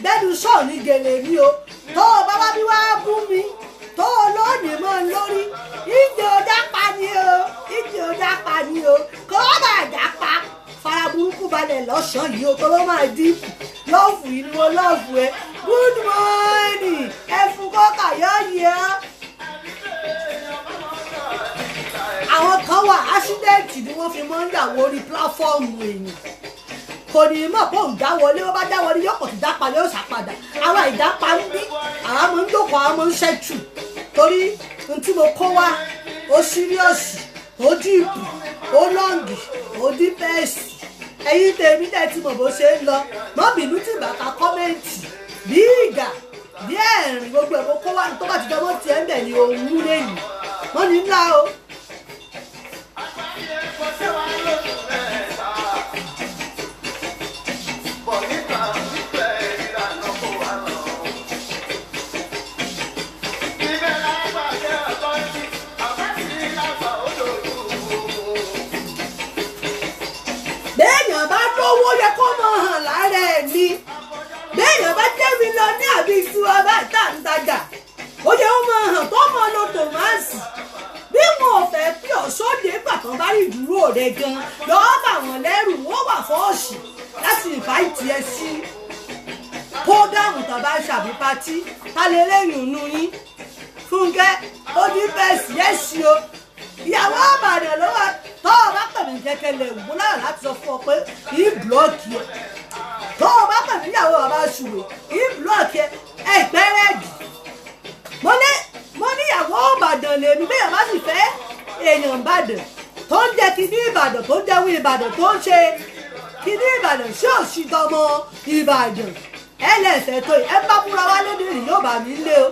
bẹ́ẹ̀ni sọ̀ọ́ ní gèlè mi o tó o bá wá bí wá bú mi tọ́wọ́ máa dínkù lọ́ọ̀fù yìí ni wọ́n lọ́ọ̀fù ẹ good morning ẹ fún kọ́kà yọ̀ọ̀yẹ́ àwọn kan wà ásídẹ́ǹtì ni wọ́n fi máa ń yàwó orí pílàfọ́ọ̀mù èèyàn kò ní mọ̀ pé òun dáwọlé wọ́n bá dáwọlé yóò pọ̀ sí dápa yóò ṣàpadà àwọn ìdápa ń bí àwọn máa ń dókòó àwọn máa ń ṣẹ́tù torí ohun tí mo kó wá ó síríọ̀sì ó dìbò ó lọ́ǹgì ó dípẹ́ẹ̀sì ẹ̀yin tèmi dẹ̀ tí mo bó ṣe ń lọ mọ́bìnú tí bàtà kọ́mẹ́ǹtì bí ìgà bí ẹ̀rìn gbogbo ẹ̀ mo kó wá ní tó bá ti dánwó tiẹ̀ ń bẹ̀ ní òun lẹ́yìn wọ́n ní ńlá o. Owó yẹ kó mọ hàn lára ẹ̀ ni béèyàn bá jẹ́ mi lọ ní àbí ìtura báyìí tá à ń tajà ó yẹ ó mọ hàn tó mọ lo tòmásì bí wọn ò fẹ́ pí ọ̀ṣọ́dé pàtó bá rí ìdúró rẹ gan lọ́ọ́ bà wọ́n lẹ́rù wọ́n wà fọ́ọ̀ṣì láti ìfáìtì ẹ sí pógámù tàbá ṣàbí patí ta lè lẹ́yìn ònú yín Fúnkẹ́ ó ní bẹ́ẹ̀sì yẹ́sì o ìyàwó Ìbàdàn ló wà tó o bá pè mí kẹkẹlẹ ìwú náà láti sọ fún ọ pé kì í búlọ́ọ̀kì ẹ tó o bá pè mí ìyàwó bàbá ṣùgbọ́n kì í búlọ́ọ̀kì ẹ ẹgbẹ́rẹ́dì mo ní ìyàwó Ìbàdàn lèmi bí yàrá sì fẹ́ èèyàn Ìbàdàn tó ń jẹ kíní Ìbàdàn tó ń jẹun Ìbàdàn tó ń ṣe kíní Ìbàdàn ṣé ò sí tọmọ Ìbàdàn ẹ lẹ́sẹ̀ tó ẹ bá múra wá lóde rìn yóò bá mi lé o.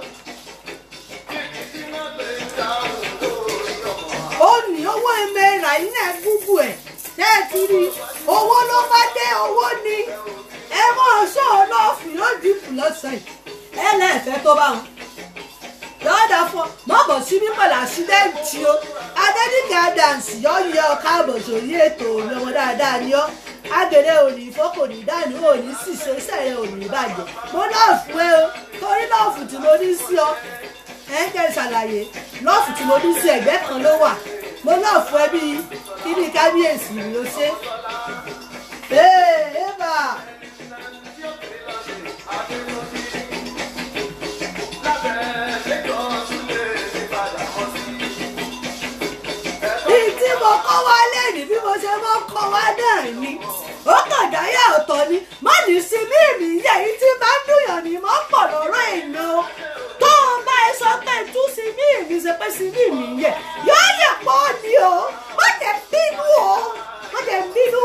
Ó ní owó ẹ̀mẹ́ra iná gúgú ẹ̀ tẹ́ ẹ ti rí owó ló bá dé owó ní ẹ mọ̀ ṣọ́ ọlọ́ọ̀fù yóò dìbò lọ́sàn-án ẹ lẹ́ẹ̀fẹ́ tó bá wọn. lọ́dà fún mọ́bọ̀ sí ní pẹ̀lú àṣídẹ́ǹtì o Adéníkè Adams yọ yẹ ọ káàbọ̀ sórí ètò òní ọmọ dáadáa ni ọ́ agèrè òní ìfọ́kò ní dànù òní ṣìṣe sẹ́rẹ̀ òní ìbàjẹ́ mo lọ́ọ̀fù ẹ o torí lọ́ọ̀fù tí mo ní sí ọ ẹ ń jẹ́ ṣàlàyé lọ́ọ̀fù tí mo ní sí ẹ̀gbẹ́ kan ló wà mo lọ́ọ̀fù ẹ bí kíní kábíyèsí ló ṣe. Ébà tí mo kọ́ wá lẹ́yìn bí mo ṣe mọ́ kọ́ wá náà ni ó kàn dáyà ọ̀tọ̀ ni má ní sí mí ìyá yìí tí bá ń dùnyàn ní mọ́ pọ̀ lọ́rọ̀ èèyàn tó o bá ẹ sọ pé tú sí mí ṣe pé sí mí yẹ yóò yẹ pọ̀ ni o má jẹ́ bínú o má jẹ́ bínú.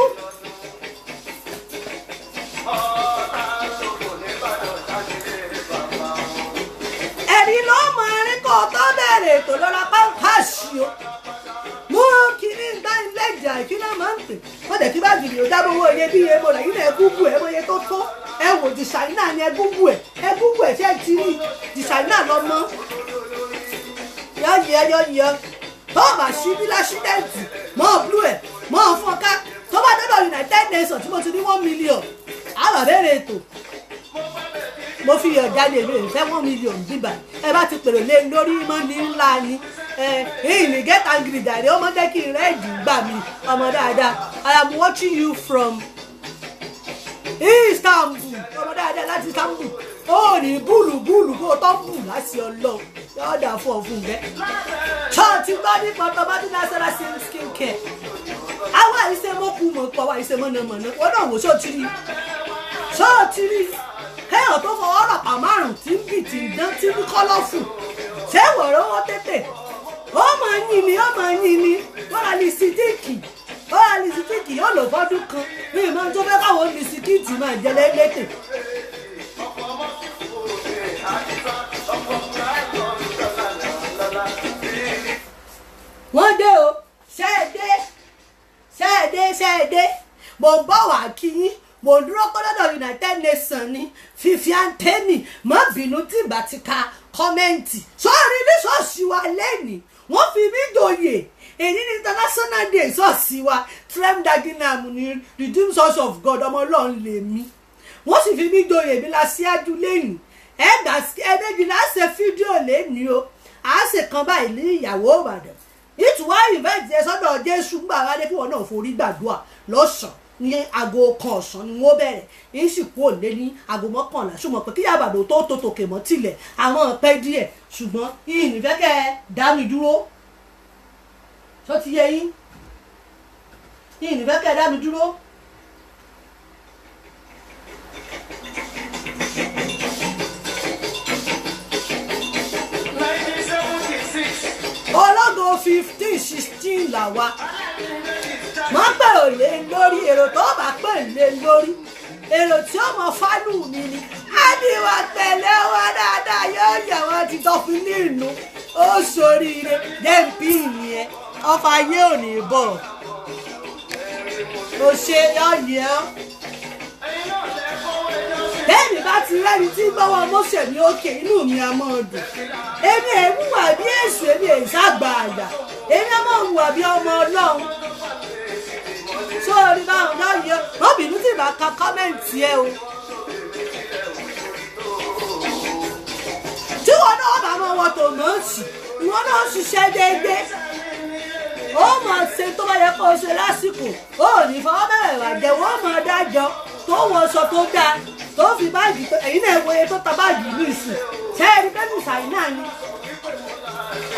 ẹ̀rí ló mọ erin kọ́ tó bẹ̀rẹ̀ ètò lọ́la pàǹpáṣí o mú kíní ìdánilẹ́jà ìkíná máa ń pè wọ́n dẹ̀ kí bá gidi ò dábò owó iye bí iye mo lẹ́yìn náà ẹgúngù ẹ̀ mọ iye tó tó ẹ wò dìṣàínà ni ẹgúngù ẹ̀ ṣe ti rí dìṣàínà lọ́mọ yọ tó bá sí bí lásídẹ̀ǹtì mọ́ blú ẹ̀ mọ́ fọ́nká tó bá dọ́dọ̀ United Nations tí mo ti ní 1 million àbàbẹ̀rẹ̀ ètò mo fi yọ̀ jáde èmi ò fẹ́ 1 million bíbà ẹ bá ti pèrò lé lórí mọ́ ní ńlá ni ní get angry jàre ọmọ jẹ́ kí n rẹ́ẹ̀dì gbà mí ọmọ dáadáa I am watching you from Istanbul ọmọ dáadáa láti Istanbul ó ní búlù kó tó bù láti ọlọ́ yóò dà fún ọ fún gẹ́ ṣọ́ọ̀tì gbọ́ ní pọtọmọdún national skin care àwọn àìsè mọ́kù mọ́ pọ̀ wá àìsè mọ́nàmọ́ná wọ́n náà wò ṣọ́ọ̀tì rí kéèyàn tó fọwọ́ rọ̀ pa márùn-ún tí ń bì tí ń dán tí ń kọ́lọ́fù ṣé wọ̀rọ̀ wọn tètè ó máa yín ni wọ́n ra lisitiki yóò lò fọ́dún kan ní ìmọ̀ tó fẹ́ káwọn lisikiti máa jẹ lẹ́lẹ́tẹ̀. wọ́n dé o ṣẹ́ẹ̀dé mo ń bọ̀ wá kí yín mo dúró kọ́ lọ́dọ̀ United Nations ni fífi àǹtẹ́nì má bínú tí ìgbà ti ka kọ́mẹ́ǹtì sọ́ọ́rí ní ṣọ́ọ̀ṣì wa lẹ́nìí wọ́n fi mí dòye èyí ní international day ṣọ́ọ̀ṣì wa Trem Dagenham ní Redeemed Church of God ọmọ Ọlọ́run lèmi wọ́n sì fi mí dòye bí la ṣíájú lẹ́yìn ẹ̀ẹ́dẹ́jì la ṣe fídíò lẹ́nìí o à á ṣe kan báyìí ní ìyàwó Ìbàdàn ìtùwá ìfẹ́ǹtì ẹ sọ́dọ̀ Jésù gbà wá dé kí wọn náà forí gbàdúrà lọ́sàn-án ní aago kan ọ̀sán ni wọ́n bẹ̀rẹ̀ yín sì kú òlé ní aago mọ́kànlá ṣùgbọ́n pé kí Ìbàdàn tó tòkè mọ́ tilẹ̀ àwọn pẹ́ díẹ̀ ṣùgbọ́n yìí nífẹ̀ẹ́ kẹ́ ẹ dá mi dúró ṣó ti yé yín yìí nífẹ̀ẹ́ kẹ́ ẹ dá mi dúró. ológo 15-16 làwa má pè ò lé lórí èrò tó bá pè lé lórí èrò tí ó mọ fálù mi ni á ní wà tẹ̀lé wa dáadáa yóò yẹ wọn ti tọ́ fi ní ìnú ó ṣoríire dẹ́ǹpì ìyẹn ọkọ̀ ayé ò ní bọ̀ ó ṣe yọ̀yẹ́ ọ́ bẹ́ẹ̀ni bá ti rẹ́ni tí gbọ́wọ́ mọ́sẹ̀ ní òkè inú mi a máa dùn èmi èmú wà bí èṣù èmi èṣàgbà àgbà èmi a máa wà bí ọmọ Ọlọ́run sórí báwọn lọ́yẹ̀ lóbìnrin tí ìbá ka kọ́mẹ́ǹtì ẹ o tí wọn náà bá máa wọ tòmọ́ọ̀tì ìwọ náà ṣiṣẹ́ déédéé ó máa ṣe tó bá yẹ kó o ṣe lásìkò ó ní fọwọ́ bẹ̀rẹ̀ wà jẹ́ wọ́n máa dájọ́ tó wọṣọ tó dáa tó fi báàgì tó ẹ̀yin náà wòye tó ta báàgì ní ìsìn ṣé ẹni pẹ́ẹ́nù ṣàì náà ni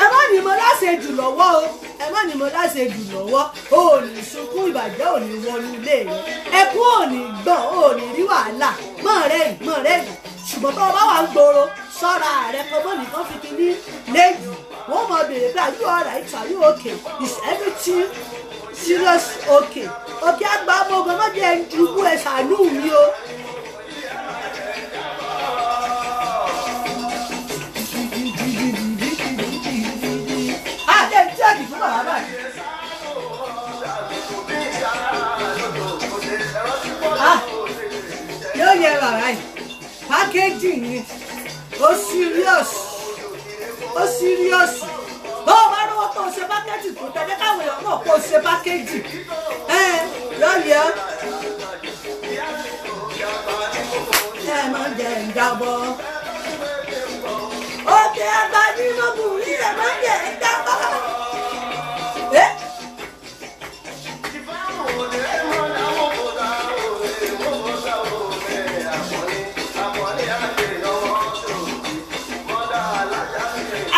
ẹ má ní mo láṣẹ jù lọ́wọ́ o ẹ má ní mo láṣẹ jù lọ́wọ́ o ò ní sunkún ìbàjẹ́ ò ní wọnú ilé rẹ ẹkún ò ní gbọ̀n o ò ní rí wàhálà mọ̀ rẹ́yìn ṣùgbọ́n tó o bá wà ń gbòòrò ṣọ́ra rẹ kọ́mọ́ nìkan fi kíní léyìí wọ́n mọ̀ béèrè pé are you alright, are you okay, is everything serious okay òkè àgbà ọmọ ogun ọmọdé ẹ̀ ń dùbú ẹ̀ ṣàánú mi o. àdé tí àdì fún bàbá báyìí. yóò yẹ bàbá yìí pákéjì ni ó serious bó o bá lówó tó o ṣe pákéjì tó tẹ̀lé káwọn èèyàn mọ̀ kó o ṣe pákéjì lọ́yẹ̀ ẹ máa jẹ ìjábọ̀ òkè àgbà ní ọkùnrin ẹ máa jẹ ìjábọ̀.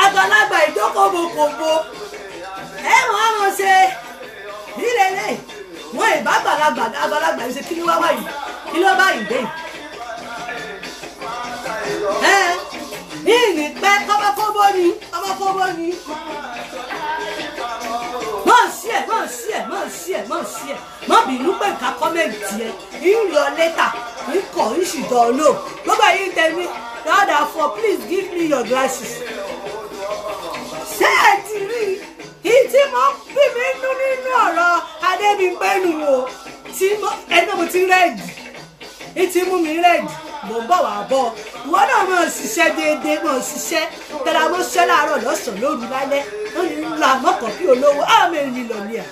àgbàlagbà ìdókòbòkòbò ẹ wọ́n á mọ̀ ṣe nílẹ̀ wọ́n ìbá àgbàlagbà yìí ṣe kí ló wá wáyìí kí ló bá yìí dé ní ìpẹ́ kọ́bọ́kọ́bọ́ ni mọ̀ bínú pé nǹkan kọ́mẹ̀ntì ẹ̀ ìyọ lẹ́tà ikọ̀ ìṣìdọ̀ lò gbogbo ẹ̀yin tẹ̀mí rather for please give me your glasses. ṣé ẹ ti rí i tí mo bí mi nínú ọ̀rọ̀ Adébímpẹ́nu o tí ẹni mo ti rẹ́ẹ̀dì ìtì mú mi rẹ́ẹ̀dì mo ń bọ̀ wá bọ̀ ìwọ náà mọ̀ ṣiṣẹ́ déédéé mọ̀ ṣiṣẹ́ tẹ̀lé àwọn ṣiṣẹ́ láàárọ̀ lọ́sàn-án lóru lálẹ́ wọ́n ní ńlá mọ́kàn bí olówó àmì ìrìn lọ́lẹ́ à.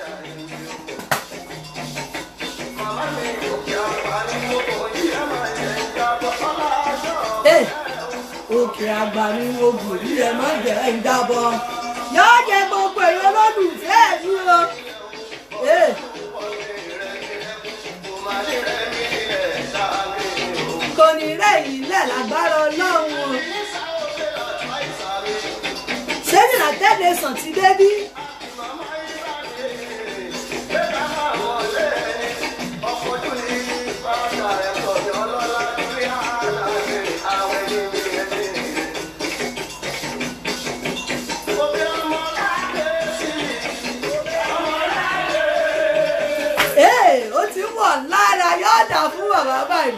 òkè àgbà ni ogun yìí ẹ má jẹ ìjábọ̀ yóò jẹ gbogbo èèyàn lólùfẹ́ mi o. kò ní rẹ̀yìn ilẹ̀ lágbára Ọlọ́run ṣé nìyà tẹ́lẹ̀ sàn ti débí. lára yóò dà fún bàbá báyìí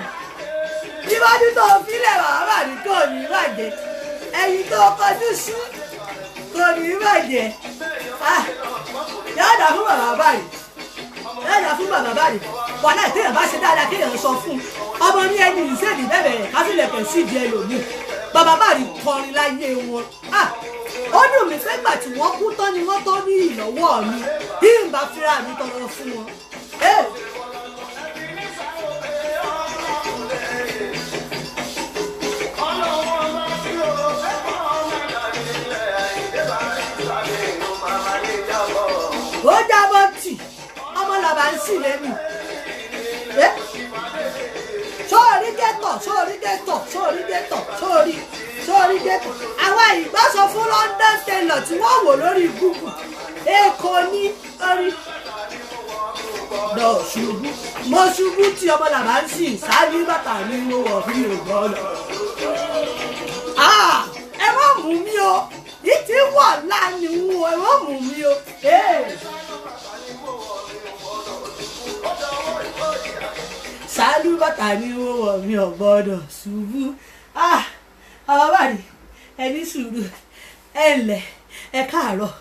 níwájú tó fílẹ̀ bàbá báyìí kò ní bàjẹ́ ẹ̀yìn tó kọjú sí kò ní bàjẹ́ yóò dà fún bàbá báyìí wà láì téèyàn bá ṣe dáadáa kéèyàn sọ fún ọmọ ní ẹni ìṣèdí bẹ̀rẹ̀ kásìlẹ̀kẹ̀ sí ìdí ẹlòmíì bàbá báyìí kọrin láyé wọn ó dùn mí pé gbà tí wọ́n kú tán ni wọ́n tó ní ìlọ́wọ́ mi bí n bá fira mi tọrọ fún wọn. ó jábọ́ tì ọmọ làbá ń sì lẹ́nu dẹ́tọ̀ sórí dẹ́tọ̀ àwa ìgbà sọ fún London Tailor tí wọ́n wò lórí Google èkó ní orí lọ ṣubú mo ṣubú tí ọmọ làbá ń sìn ṣáájú bàtà ní mo wọ̀ fún mi ò gbọ́dọ̀ ẹ má mú mi o ìtì wọ̀ láàánú ẹ má mú mi o. Ṣáájú bàtà ní mo wọ̀ mi ò gbọ́dọ̀ ṣubú àwọn bàdì ẹni sùúrù ẹ ǹlẹ́ ẹ káàárọ̀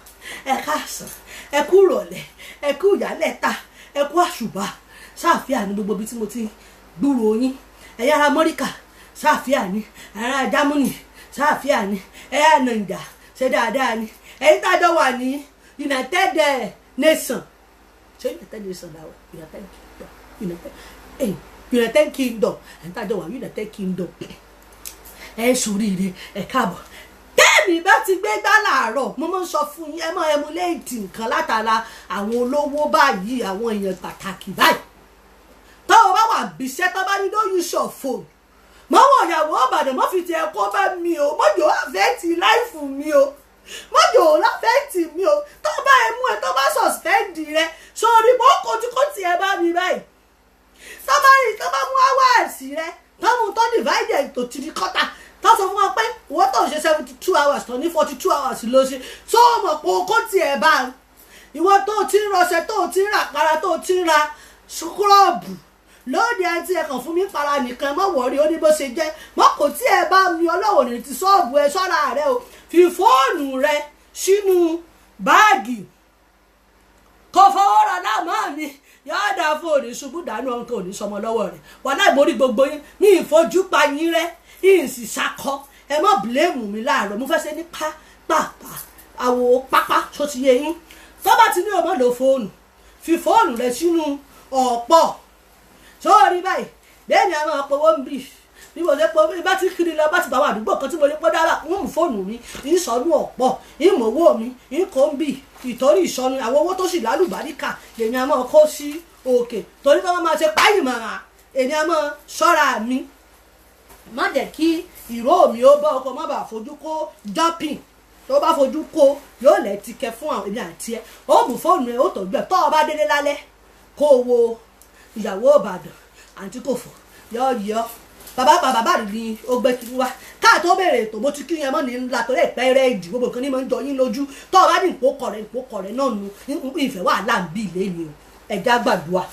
ẹ káàsán ẹ kú ìrọ̀lẹ́ ẹ kú ìyálẹ̀ta ẹ kú àṣùbà ṣáàfíà ní gbogbo ibi tí mo ti gbúròó yín ẹ̀yà ara Amẹ́ríkà ṣáàfíà ní ara Jámánì ṣáàfíà ní ẹ̀yà Nàìjà ṣe dáadáa ní ẹ̀yìn tájọ wà ní United Nations ṣé United Nations náà wà United Kingdom ẹ̀yìn tájọ wà United Kingdom ẹ̀ ṣoríire ẹ̀ káàbọ̀ tẹ́ẹ̀mì bá ti gbé gbá láàárọ̀ mo máa ń sọ fún yín ẹ máa emulate nǹkan látara àwọn olówó báyìí àwọn èèyàn pàtàkì báyìí tó o bá wà bíṣẹ́ tó bá ní don't use your phone mọ́wọ́ ìyàwó Ìbàdàn mọ́ fi ti ẹ̀kọ́ bá mi o mọ́jọ́ àfẹ́ẹ̀tì láìfù mi o mọ́jọ́ láfẹ́ẹ̀tì mi o tó bá ẹ mú ẹ tó bá suspend rẹ sórí mọ́ kótíkótí ẹ bá mi báyìí tó bá mú hours rẹ tó mú tó divide into 3/4 tó sọ fún wa pé wọ́n tó ń ṣe 72 hours tó ní 42 hours ló ṣe tó mọ̀ pé okó tiẹ̀ bá ìwọ tó ti ń rọṣẹ tó ti ń rà para tó ti ń ra ṣúkúrọ̀bù lóde àti ẹ̀kàn fún mi para nìkan mọ́ wọ̀rí ó ní bó ṣe jẹ́ mọ́ kò tí ẹ bá mi ọlọ́wọ́ ní ti ṣọ́ọ̀bù ẹ ṣọ́ra rẹ o fi fóònù rẹ sínú báàgì kò fọwọ́ ra náà mọ́ mi yóò dáa fóònù ṣubú dànù ọ̀hún kò ní sọmọ lọ́wọ́ rẹ̀ wà láì mórí gbogbo yín ní ìfojú pa yín rẹ́ ìsì ṣakọ ẹ má bìlẹ́mù mi láàárọ̀ mo fẹ́ ṣe ní pápá àwò pápá tó ti yé yín tó bá ti ní ọmọ lò fóònù fi fóònù rẹ sínú ọ̀pọ̀ sórí báyìí bẹ́ẹ̀ ni a máa pọ̀wọ́ ń bì bí mo ṣe pọ̀ bí bá ti kiri lọ bá ti bàwọn àdúgbò kan tí mo lè pọ́ dára wọ́n mú fóònù mi ìsọnù ọ̀pọ̀ ìmọ̀wó mi ìkó ń bì ìtorí ìsọnù àwọn owó tó sì lálùbáríkà lèmi a máa kó sí òkè torí pé wọ́n máa ṣe páyì màrà èmi a máa ṣọ́ra mi má jẹ́ kí ìró mi ó bá ọkọ̀ má bàa fojú kó jumping tó bá fojú kó yóò lẹ́ ti kẹ fún àwọn èmi àti ẹ ó mú fóònù ẹ ó tọ́jú ẹ tó o bá délé lálẹ́ kó o wo ìyàwó Ìbàdàn àǹtí kò fò yọ bàbá rí ni ó gbé kí wá káà tó bẹ̀rẹ̀ ètò mo ti kí yẹn mọ́ ní ńlá torí ìpẹ́rẹ́ ìdì gbogbo kan ní mọ́ ń jọ yín lójú tó o bá ní ìpókọ̀rẹ́ náà nu ìfẹ́ wàhálà ń bí ilé ni o ẹ̀já gbàdúrà.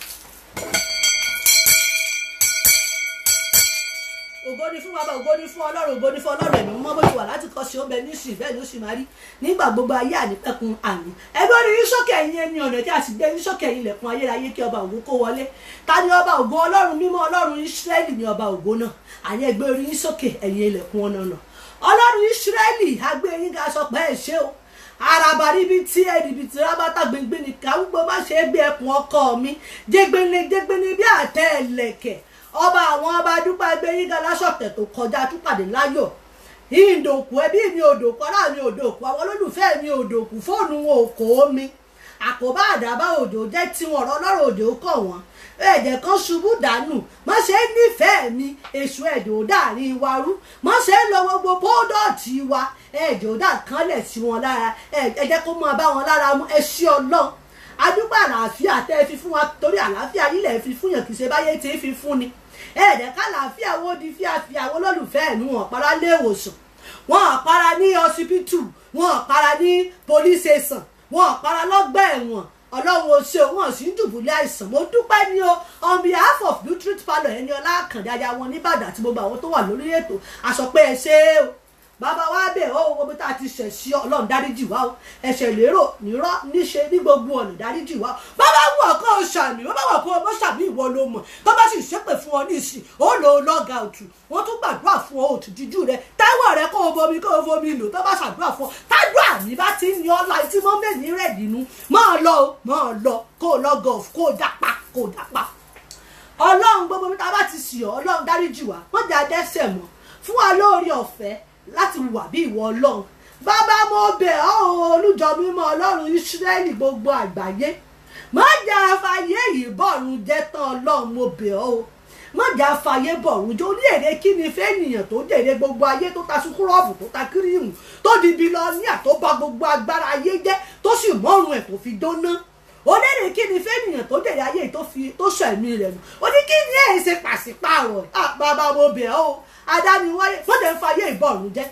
ògo ni fún bàbá ògo ni fún Ọlọ́run ògo ni fún Ọlọ́run ẹ̀mí mọ́ bó ti wà láti kọ́ sí ọbẹ̀ ní ìsìn bẹ́ẹ̀ ni ó sì máa rí nígbà gbogbo ayé ànípẹ̀kun àmì ẹgbẹ́ orí yín sókè ẹ̀yin ẹni ọ̀nà tí a sì gbé yín sókè ẹ̀yin ilẹ̀kùn ayérayé kí ọba ògo kó wọlé ta ni ọba ògo Ọlọ́run mímọ́ Ọlọ́run Ísírẹ́lì ni ọba ògo náà àní ẹgbẹ́ orí yín sókè ẹ̀yin ilẹ̀kùn ọ̀nà Ọlọ́run Ísírẹ́lì agbé yín ga sọ pé ẹ ṣé o araba ríbi tí ẹnìbí tí rábátà gbẹngbẹ ní káwùgbọ má ṣe é gbé ẹkùn ọkọ mi jẹgbẹni bí àtẹ ẹlẹ́kẹ̀ ọba àwọn ọba dúpẹ́ ẹgbẹ́ yín ga lásọ̀tẹ̀ tó kọjá túpàdé láyọ̀ ìdòkú ẹbí mi òdòkú ọlá mi òdòkú àwọn olólùfẹ́ mi òdòkú fóònù wọn ò kó mi àkóbá àdàbà òjò jẹ́ tiwọn ọlọ́rọ̀ òjò kọ̀ wọ́n ẹ̀jẹ̀ kan ṣubú dànù má ṣe é nífẹ̀ẹ́ mi èṣù ẹ̀jọ̀ dàrin wa rú má ṣe é lọ gbogbo pódọ̀tì wa ẹ̀jọ̀ dà kanlẹ̀ sí wọn lára ẹ̀jẹ̀ kó máa bá wọn lára mú ẹṣí ọlọ́run adúgbò àlàáfíà tẹ́ ẹ fi fún wa torí àlàáfíà yìí lẹ̀ fi fún yàn kì í ṣe báyé tí fi fún ni ẹ̀ẹ́dẹ̀ kálàáfíà wo di fíàfíà àwọn olólùfẹ́ ẹ̀nu wọn para lé ìwòsàn wọn para ní ọsibítù wọn para ní police station wọn para lọ́gbà ẹ̀wọ̀n ọlọ́run ó ṣe wọn sì ń dùbúlẹ̀ àìsàn mo dúpẹ́ ní o on behalf of Nutrit Parlour ẹni ọlá àkàndé aya wọn nìbàdàn àti gbogbo àwọn tó wà lórí ètò àsọ pé ẹ ṣe é o bàbá wa bẹ̀ ọ́ gbogbo tá a ti ṣẹ̀ sí ọlọ́run dáríjì wá o ẹ̀ṣẹ̀ lérò nírọ́ níṣe ní gbogbo ọ̀nà dáríjì wá o bàbá wù ọkọ ṣàmì bàbá wù ọkọ ọmọ ṣàmì ìwọ ló mọ̀ tó bá sì ṣépè fún ọ ní ìsìn ó lò ó lọ́gà òtù wọ́n tún gbàdúrà fún ọ òtù díjú rẹ táwọn rẹ kó o bomi lò tó bá ṣàdúrà fún ọ tádùá mi bá ti ń yan ọ́ láì tí mọ́ mẹ́ni rẹ̀ nínú máa lọ kó o lọ́gọ̀ kó o dàpá ọlọ́run gbogbo mi tá a bá ti sì ọ́ ọlọ́run dáríjì wá wọ́n jà dẹ́ṣẹ̀ mọ́ fún wa lórí ọ̀fẹ́ láti wà bí ìwọ ọlọ́run bàbá mo bẹ̀ ọ́ olùjọ mímọ́ ọlọ́run Ísírẹ́lì gbogbo àgbáyé má jà fàyè yìí bọ́ọ̀rùn jẹ́ tán ọlọ́run mo bẹ̀ ọ́ má jà fàyè bọ̀rùn jó ní èrè kí ni fẹ́ ènìyàn tó jèrè gbogbo ayé tó ta súkúrọ́ọ̀bù tó ta kírìmù tó di bílíọ̀nìà tó bà gbogbo agbára ayé jẹ́ tó sì mọ́rùn ẹ̀ tó fi jóná onírè kí ni fẹ́ ènìyàn tó jèrè ayé tó sọ ẹ̀mí rẹ̀ nù ó ní kí ni ẹ̀ ṣe pàṣípààrọ̀ bàbá mo bẹ̀ ọ́ adániwáyé mọ́tẹ̀ ń fàyè ìbọ̀rùn jẹ́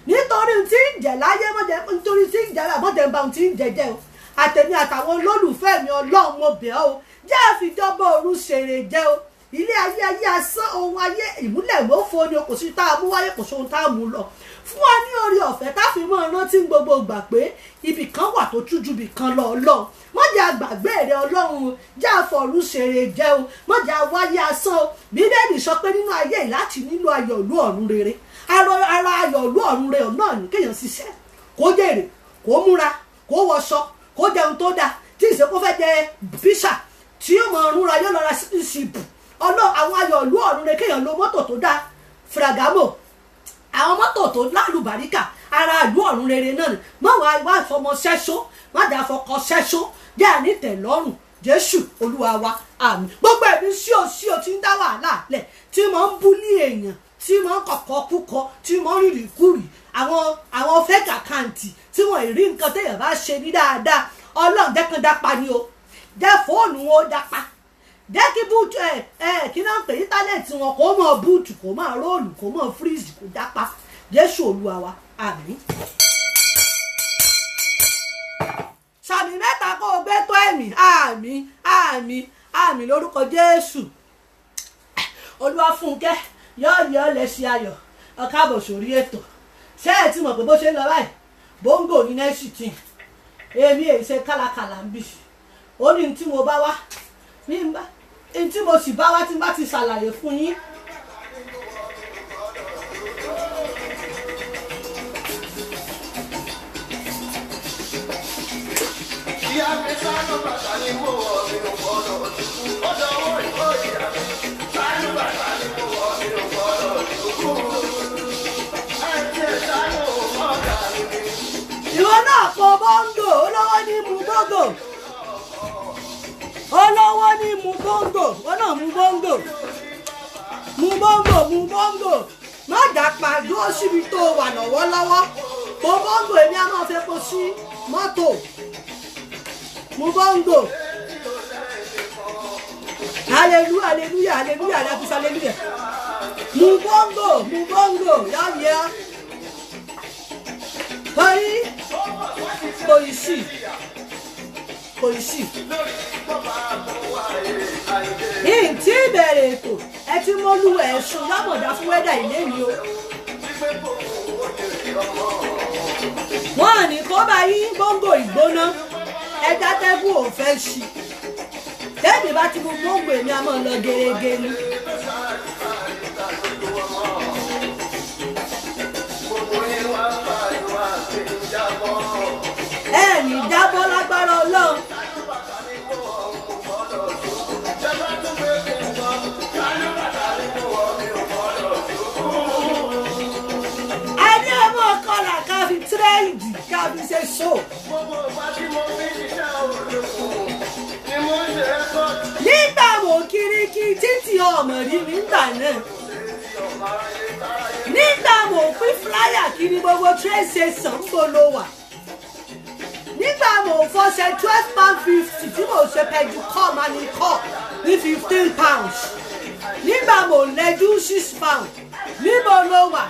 nítorí tí ń jẹ láyé nítorí tí ń jẹ láyé mọ́tẹ̀ ń bá ohun tí ń jẹ jẹ́ o àtẹ̀mí àtàwọn olólùfẹ́ mi ọlọ́run mo bẹ̀ ọ́ jẹ́ àfijọba òru ṣèrè jẹ́ o ilé ayé asán ohun ayé ìmúlẹ̀mọ́fọ́ ni kò sí tá a mú wáyé kò sóhun tá a mú lọ fún wa ní orí ọ̀fẹ́ tá a fi mọ́ rántí gbogbo ìgbà pé ibì kan wà tó tújú ibì kan lọ ọlọ́run wọ́n jẹ́ àgbàgbé èrè ọlọ́run jẹ́ àfọ̀rú ṣèrè jẹ́ o wọ́n jẹ́ àwáyé asán o bíbélì sọ pé nínú ayé láti nílò ayọ̀ ìlú ọ̀run rere ara ayọ̀ ìlú ọ̀run rere náà ní kéèyàn ṣiṣẹ́ kó jèrè kó múra kó wọṣọ kó jẹun tó dáa tí ìṣèkó fẹ́ jẹ píṣà tí yóò mọ ọrùn ra yóò lọ ra síbù àwọn ayọ̀ ìlú ọ̀run rere kéèyàn lo mọ́tò tó dáa Ferragamo àwọn mọ́tò tó lálùbáríkà ara ìlú ọ̀run rere náà ni má wá fọmọ ṣẹ́ṣó má dà fọkọ ṣẹ́ṣó jẹ́ ànítẹ̀lọ́rùn Jésù Olúwa wa àmín gbogbo ẹ̀mí sí o tí ń dá wàhálà lẹ̀ tí mo ń búlí èèyàn tí mo ń kọ̀kọ́ kúkọ tí mo ń rìrì kúrì àwọn fake account tí wọ́n rí nǹkan téèyàn bá ṣe ní dáadáa Ọlọ́run jẹ́kan dápa ni o jẹ́ fóònù wọn ó dápa jẹ́ kí búùtù kí náà pè íńtánẹ́ẹ̀tì wọn kó mọ̀ búùtù kó mọ̀ róòlù kó mọ̀ fíríìsì kó dápa Jésù Olúwa wa àmín. sàmì mẹ́ta kó o gbé tó ẹ̀mí àmín àmín àmín lórúkọ Jésù. Olúwafúnkẹ́ yọ̀ọ̀yọ̀ lẹ́sìn ayọ̀ ọ̀káàbọ̀ sórí ètò ṣé ẹ ti mọ̀ pé bó ṣe ń lọ báyìí bóńgò ní nẹ́ẹ̀sì tì èmi èyí ṣe kálákàlà ń bì ó ní tí mo bá wá ní tí mo sì bá wá tí n bá ti ṣàlàyé fún yín. ìyá mi sánú bàtà ni mo wọ̀ mi ò gbọ́dọ̀ ọ̀dọ̀ owó ìkó ìyá mi sánú bàtà ni mo wọ̀ mi ò gbọ́dọ̀ ìwọ náà pọ̀ bọ́ńgò olówó ní mú bọ́ńgò olówó ní mú bọ́ńgò wọn náà mú bọ́ńgò mú bọ́ńgò má dàpá dúró síbi tó wà lọ́wọ́lọ́wọ́ mú bọ́ńgò èmi á máa fẹ́ kó sí mọ́tò mú bọ́ńgò hallelujah hallelujah hallelujah láti hallelujah mú bọ́ńgò yáyá torí kò sí ìtì ìbẹ̀rẹ̀ ètò ẹ ti mọ́lú ẹ̀sùn lámọ̀dá fún wẹ́dà ilé mi o wọ́n ní kó bá yín bọ́ńgò ìgbóná ẹja tẹ́gùn ò fẹ́ ṣí tẹ́ẹ̀mí bá ti mú bọ́ńgò èmi a máa lọ gẹ́gẹ́ ni. ẹ̀ẹ̀ni jábọ́ lágbára Ọlọ́run. ẹni ọmọ kọlà ká fi tírẹ́ǹdì ká fi ṣe ṣó. nígbà mo kiriki títí ọmọ rí mi gbà náà nígbà mo pín fúláyà kiri gbogbo train station gbolo wà nígbà mo fọṣẹ £12.50 tí mo ṣe pedicure manicure ní £15 nígbà mo lẹ́jú £6 níbo ló wà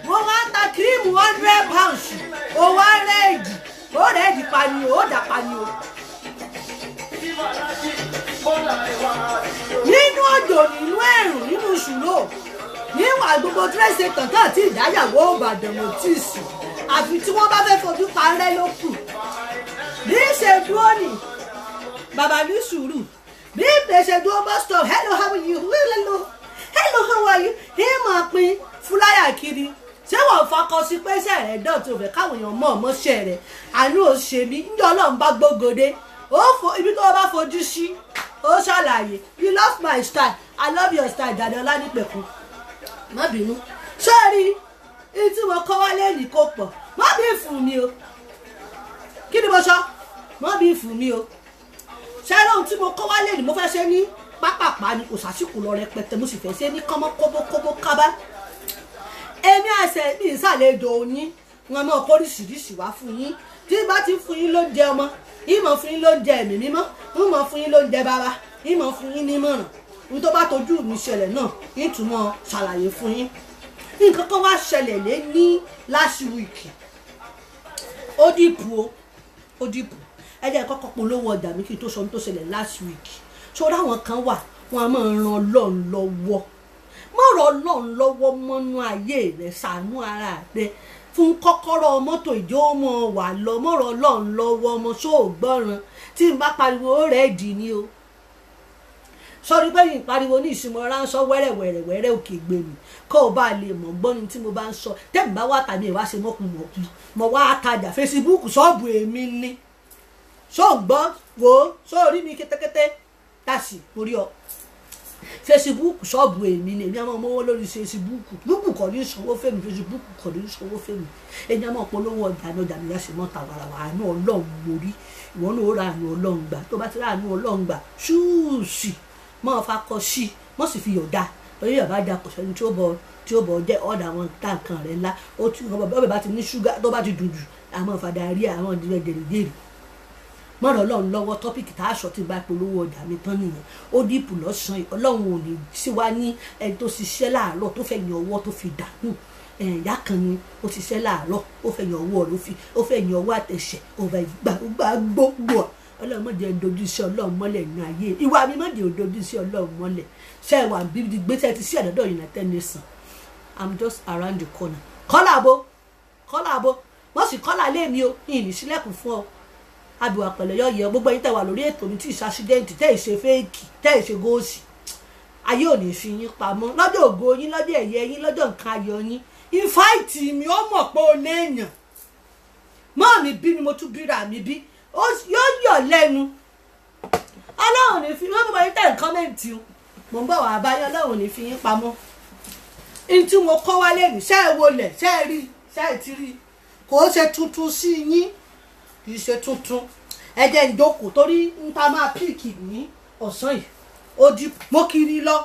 mo wá ń ta kírímù £100 ó wá rẹ́ẹ̀dì pani ó dà pani o. nínú òjò nínú ẹ̀rùn nínú ṣùrọ̀ níwà gbogbo tírẹ́sì tọ̀tọ̀ àti ìdáyàwó Ìbàdàn mọ̀ tí ì sùn àfi tí wọ́n bá fẹ́ fojú parẹ́ ló kù bí ṣe dúró ní bàbá ní sùúrù bí ìpèsè dúró bus stop hello how are you hello how are you ní máa pín fúláyà kiri ṣé wọ́n fakọ sí pé ṣẹ́ rẹ̀ dọ̀tí òfẹ́ káwọn èèyàn mọ̀ ọmọ ṣẹ́ rẹ̀ àánú ò ṣe mí ní Ọlọ́run bá gbógode ibi tó o bá fojú sí ó ṣàlàyé you love my style I love your style Dàdé Ọlánìpẹ̀kun má bínú sọ́ọ́rí ní tí mo kọ́ wálé ní kò pọ̀ má bí fún mi o kí ni mo sọ má bí fún mi o ṣẹ́rẹ́ ohun tí mo kọ́ wálé ní mo fẹ́ ṣe ní pápápá ni kò sásìkò lọ rẹpẹtẹ mo sì fẹ́ ṣe ní kọ́mọ́ kóbókóbó kábá èmi àṣẹ ní ìsàlẹ̀dọ̀ yín wọn mọ oríṣiríṣi wá fún yín tí bá ti fún yín lóúnjẹ ọmọ ìmọ̀ fún yín lóúnjẹ ẹ̀mí mímọ́ ìmọ̀ fún yín lóúnjẹ bàbá ìmọ̀ fún yín nímọ̀ràn ní tó bá tójú mi ṣẹlẹ̀ náà ìtumọ̀ ṣàlàyé fún yín nǹkan kan wá ṣẹlẹ̀ lé ní last week ó dìpọ̀ ẹ jẹ́ kọ́kọ́ polówó ọjà mi kí n tó sọ ní tó ṣẹlẹ̀ last week ṣọ́ra àwọn kan wà wọn a máa ran Ọlọ́run lọ́wọ́ má ràn Ọlọ́run lọ́wọ́ mọ́nú ayé rẹ̀ ṣàánú ara rẹ̀ fún kọ́kọ́rọ́ mọ́tò ìjọ ọmọ wà lọ mọ́rọ̀ Ọlọ́run lọ́wọ́ ọmọ ṣóògbọ́ràn tí n bá pariwo rẹ̀ dì ní o sọrí pé yìí pariwo ní ìsinmi ránṣọ wẹ́rẹ́wẹ́rẹ́ òkè gbèmí kó o bá lè mọ̀ gbọ́ ni tí mo bá ń sọ tẹ́mi bá wà tàbí ìwá ṣe mọ́kùmọ́kù mo wá tajà Facebook ṣọ́ọ̀bù èmi ní ṣóògbọ́n wò ó sórí mi kétékété tàṣì orí ọ Facebook ṣọ́ọ̀bù èmi ni èmi àwọn ọmọ owó lórí Facebook gbogbo kò ní sanwó fẹ́mi Facebook kò ní sanwó fẹ́mi èmi àwọn ọ̀pọ̀lọpọ̀ ọjà ní ọjà mi yá sí mọ́ta wàràwà àánú Ọlọ́run mórí ìwọ náà ó ra àánú Ọlọ́run gbà tó bá ti ra àánú Ọlọ́run gbà ṣúùṣì mọ́ fa kọ sí mọ́ sì fi yọ̀dá lórí yàrá dà kò sẹ́ni tí ó bọ̀ jẹ́ ọ̀dà àwọn táǹkan rẹ̀ ńlá ó ti ọbẹ̀ bá ti ní ṣúgà tó bá ti dùn jù àwọn fàdárí àwọn ìdílé dèrèdèrè mọ́rọ̀ Ọlọ́run lọ́wọ́ tọ́pìkì tá a sọ ti bá polówó ọjà mi tán nìyẹn ó dìpù lọ́sàn-án Ọlọ́run ò ní sí wa ní ẹni tó ṣiṣẹ́ láàárọ̀ tó fẹ́ yan ọwọ́ tó fi dànù ìyá kan ni ó ṣiṣẹ́ láàárọ̀ ó fẹ́ yan ọwọ́ rẹ̀ ó fẹ́ yan ọwọ́ àtẹ̀ṣẹ̀ ó fẹ́ gbà gbogbo Ọlọ́run má jẹ́ dojú iṣẹ́ Ọlọ́run mọ́lẹ̀ ní ayé ìwà mi má jẹ́ dojú iṣẹ́ Ọlọ́run mọ́lẹ̀ ṣe wà bíbí gbèsè ti sí ọ̀dọ́dọ̀ United Nations I'm just around the corner kọ́làbó wọ́n sì kọ́là lé mi o ìní sílẹ̀kùn fún ọ àbíwá pẹ̀lẹ́ yọ yẹ gbogbo yín tẹ́ wà lórí ètò mi tí ìṣàṣídẹ́ǹtì tẹ́ ìṣe fẹ́ẹ̀kì tẹ́ ìṣe góòsì ayé ò ní fi yín pamọ́ lọ́jọ́ ògo yín lọ́jọ́ ẹ̀yẹ yín lọ́jọ́ nǹkan ayọ̀ yín ìfáìtì mi ó mọ̀ pé ó léèyàn mọ́ mi bí mi mo tún bíra mi bí yóò yọ̀ lẹ́nu Ọlọ́run ní fi wọ́n bọ̀ yín tẹ̀ ń kọ́mẹ̀ntì o mò ń bọ̀ wá báyọ̀ Ọlọ́run ní fi yín pamọ́ ní tí mo kọ́ wálé ní ṣẹ́ ẹ wọlé ṣẹ́ ẹ rí ṣẹ́ ẹ ti rí kò ṣe tuntun sí yín kì í ṣe tuntun ẹ jẹ́ ìjókòó torí n ta máa píìkì ní ọ̀sán yìí ó di mo kiri lọ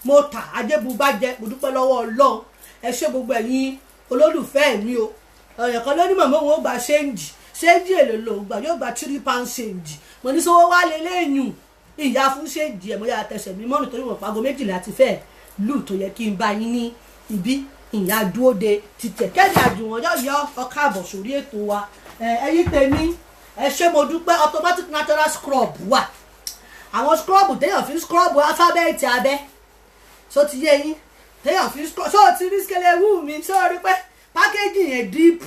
mo tà ajébùbájẹ mo dúpẹ́ lọ́wọ́ Ọlọ́run ẹ ṣé gbogbo ẹ̀yin olólùfẹ́ mi o ọ̀yàn kan lónìí mọ̀mọ́ wọn ó gba ṣéǹjì èlò ló gbà yóò gba £3 ṣéǹjì mo ní sọ́wọ́ wá lé lẹ́yìn ìyá fún ṣéǹjì ẹ̀ mo yà tẹ̀sẹ̀ mi mọ́nù torí wọn pàgọ́ 12 ti fẹ́ lù tó yẹ kí n bá yín ní ibi ìyá dúró de títẹ̀ kẹ́ni àjùwọ̀n yọ ọkọ̀ àbọ̀ sórí ètò wa ẹ̀yin tèmi ẹ ṣé mo dúpẹ́ automatic natural scrub wà àwọn scrub téèyàn fi scrub alphabet abẹ́ so ti yé yín téèyàn fi scrub so ti rí skele wú mi so rí pé pákéjì yẹn deep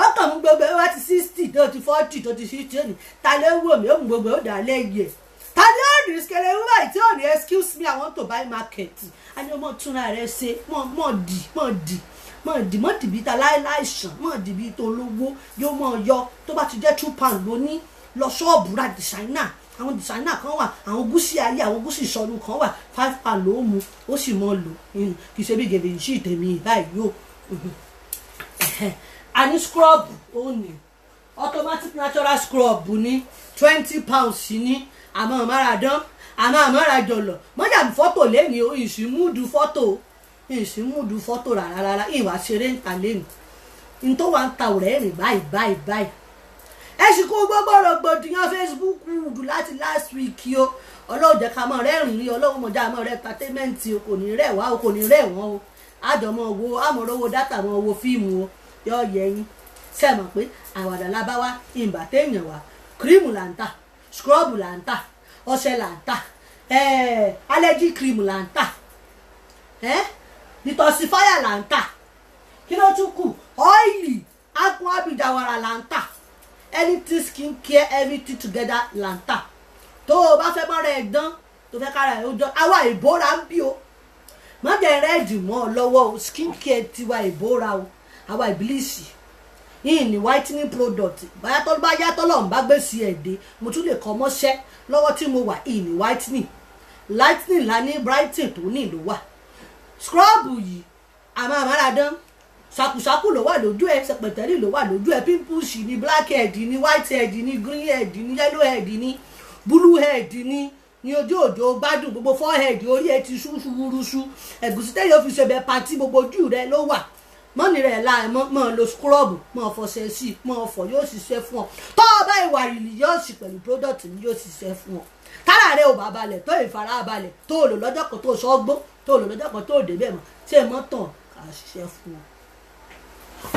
ọkàn mú gbogbo ẹ wá ti 60 tó ti 40 tó ti 50 ní ta ló wò mí ó mú gbogbo ó dà lẹ́yìn ta ni ó rí skele wú báyìí tí ò ní excuse me I want to buy market a ní ọmọ túnra rẹ ṣe mọ̀ dì bí ta láìsàn mọ̀ dì bí tó lówó yóò mọ̀ yọ tó bá ti jẹ́ £2 lóní lọ ṣọ́ọ̀bù ra dìsáínà àwọn dìsáínà kan wà àwọn gúúsì ayé àwọn gúúsì ìsọnù kan wà £5 ló mú ó sì mọ̀ lò kì í ṣe bí gèdè ìṣí ìtẹ̀mí báyìí yóò a ní scrub ó ní automatic natural scrub ní £20 ní àmọ́ àmàràdán àmọ́ àmàràjọlọ̀ mọ́jà fọ́tò lẹ́ni o ìsìmúdù fọ́tò rárá ìwà ṣeré ń ta lẹ́nu ní tó wà ń ta ọ̀rẹ́ rìn báyìí ẹ sì kó gbogbo rògbòdìyàn Facebook rúdù láti last week o Ọlọ́run jẹ́ ká mọ̀ rẹ́rìn rí Ọlọ́run mọ̀já mọ̀ rẹ́ entertainment o kò ní rẹ̀ wá o kò ní rẹ̀ wọ́n o àjọmọ̀ wo àmọ̀rọ̀wò dátà mọ̀ wo fíìmù o yọ yẹyin sẹ́mọ̀ pé àwàdà lábáwá ìbà téèyàn wá kírìmù là ń tà scrub là ń tà ọṣẹ là ń tà allergy cream là ń tà detoxifier là ń tà kí ló tún kù ọ́ìlì akun abidawara là ń tà anything skin care everything together là ń tà tó o bá fẹ́ mọ́ra ẹ̀ dán tó fẹ́ kára ẹ̀ ó jọ àwa ìbora ń bí o má jẹ́ rẹ́ẹ̀dì mọ́ ọ lọ́wọ́ o skin care tiwa ìbora o àwa ìbílíìsì yìí ní whitening product báyà tó bá yàtọ̀ lọ́n bá gbé sí ẹ̀dẹ́ mo tún lè kọ́ mọ́ṣẹ́ lọ́wọ́ tí mo wà yìí ní lightening la ní brightening tó ní ìlú wà scrub yìí àmọ́ àmàràdán ṣàkùṣàkù ló wà lójú ẹ sẹpẹtẹrì ló wà lójú ẹ pimples ní black head ní white head ní green head ní yellow head ní blue head ní ní ojú òjò gbádùn gbogbo forehead orí ẹ ti ṣúṣúrúṣú ẹ̀gúsí tẹ́lẹ̀ ó fi ṣẹbẹ̀ pàtí gbogbo ojú rẹ ló wà mọ́ni rẹ̀ la ẹ̀ mọ́ lo scrub mọ́ fọṣẹ sí mọ́ fọ yóò ṣiṣẹ́ fún ọ tó o bá ìwà ìlì yóò sì pẹ̀lú product ni yóò ṣiṣẹ́ fún ọ tára rẹ ò bá balẹ̀ tó ìfara balẹ̀ tó o lò lọ́jọ́ kan tó o sọ́gbó tó o lò lọ́jọ́ kan tó o débẹ̀ mọ́ tí ẹ mọ́ tàn ká ṣiṣẹ́ fún ọ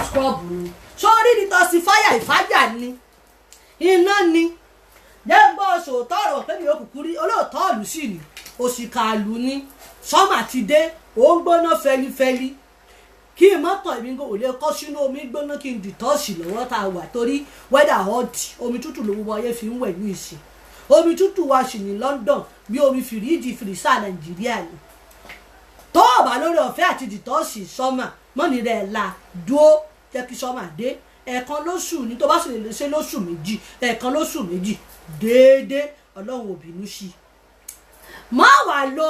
scrub ni sórí ni tọ́sífáyà ìfájà ni iná ni jẹ́gbọ́ sòótọ́ ọ̀rọ̀ pé mi ò kúkú rí olóòótọ́ ọ̀lù sí ni òṣìkà àlù ni sọ́mà ti dé ó ń gbóná fẹlifẹli kí mọ́tò èmi kò lè kọ́ sínú omi gbóná kí n dìtọ́ọ̀sì lọ́wọ́ tá a wà torí wẹ́dà hot omi tútù ló wọ ayé fi ń wẹ̀ ní ìsìn omi tútù wa sì ní London bí omi fìríjì fìrísà Nàìjíríà ni tó o bá lórí ọ̀fẹ́ àti dìtọ́ọ̀sì sọ́mà mọ́ni rẹ̀ là dúó jẹ́ kí sọ́mà dé ẹ̀ẹ̀kan lóṣù ní tó bá sì lè ṣe lóṣù méjì ẹ̀ẹ̀kan lóṣù méjì déédéé Ọlọ́run ò bínú sí i má wà lo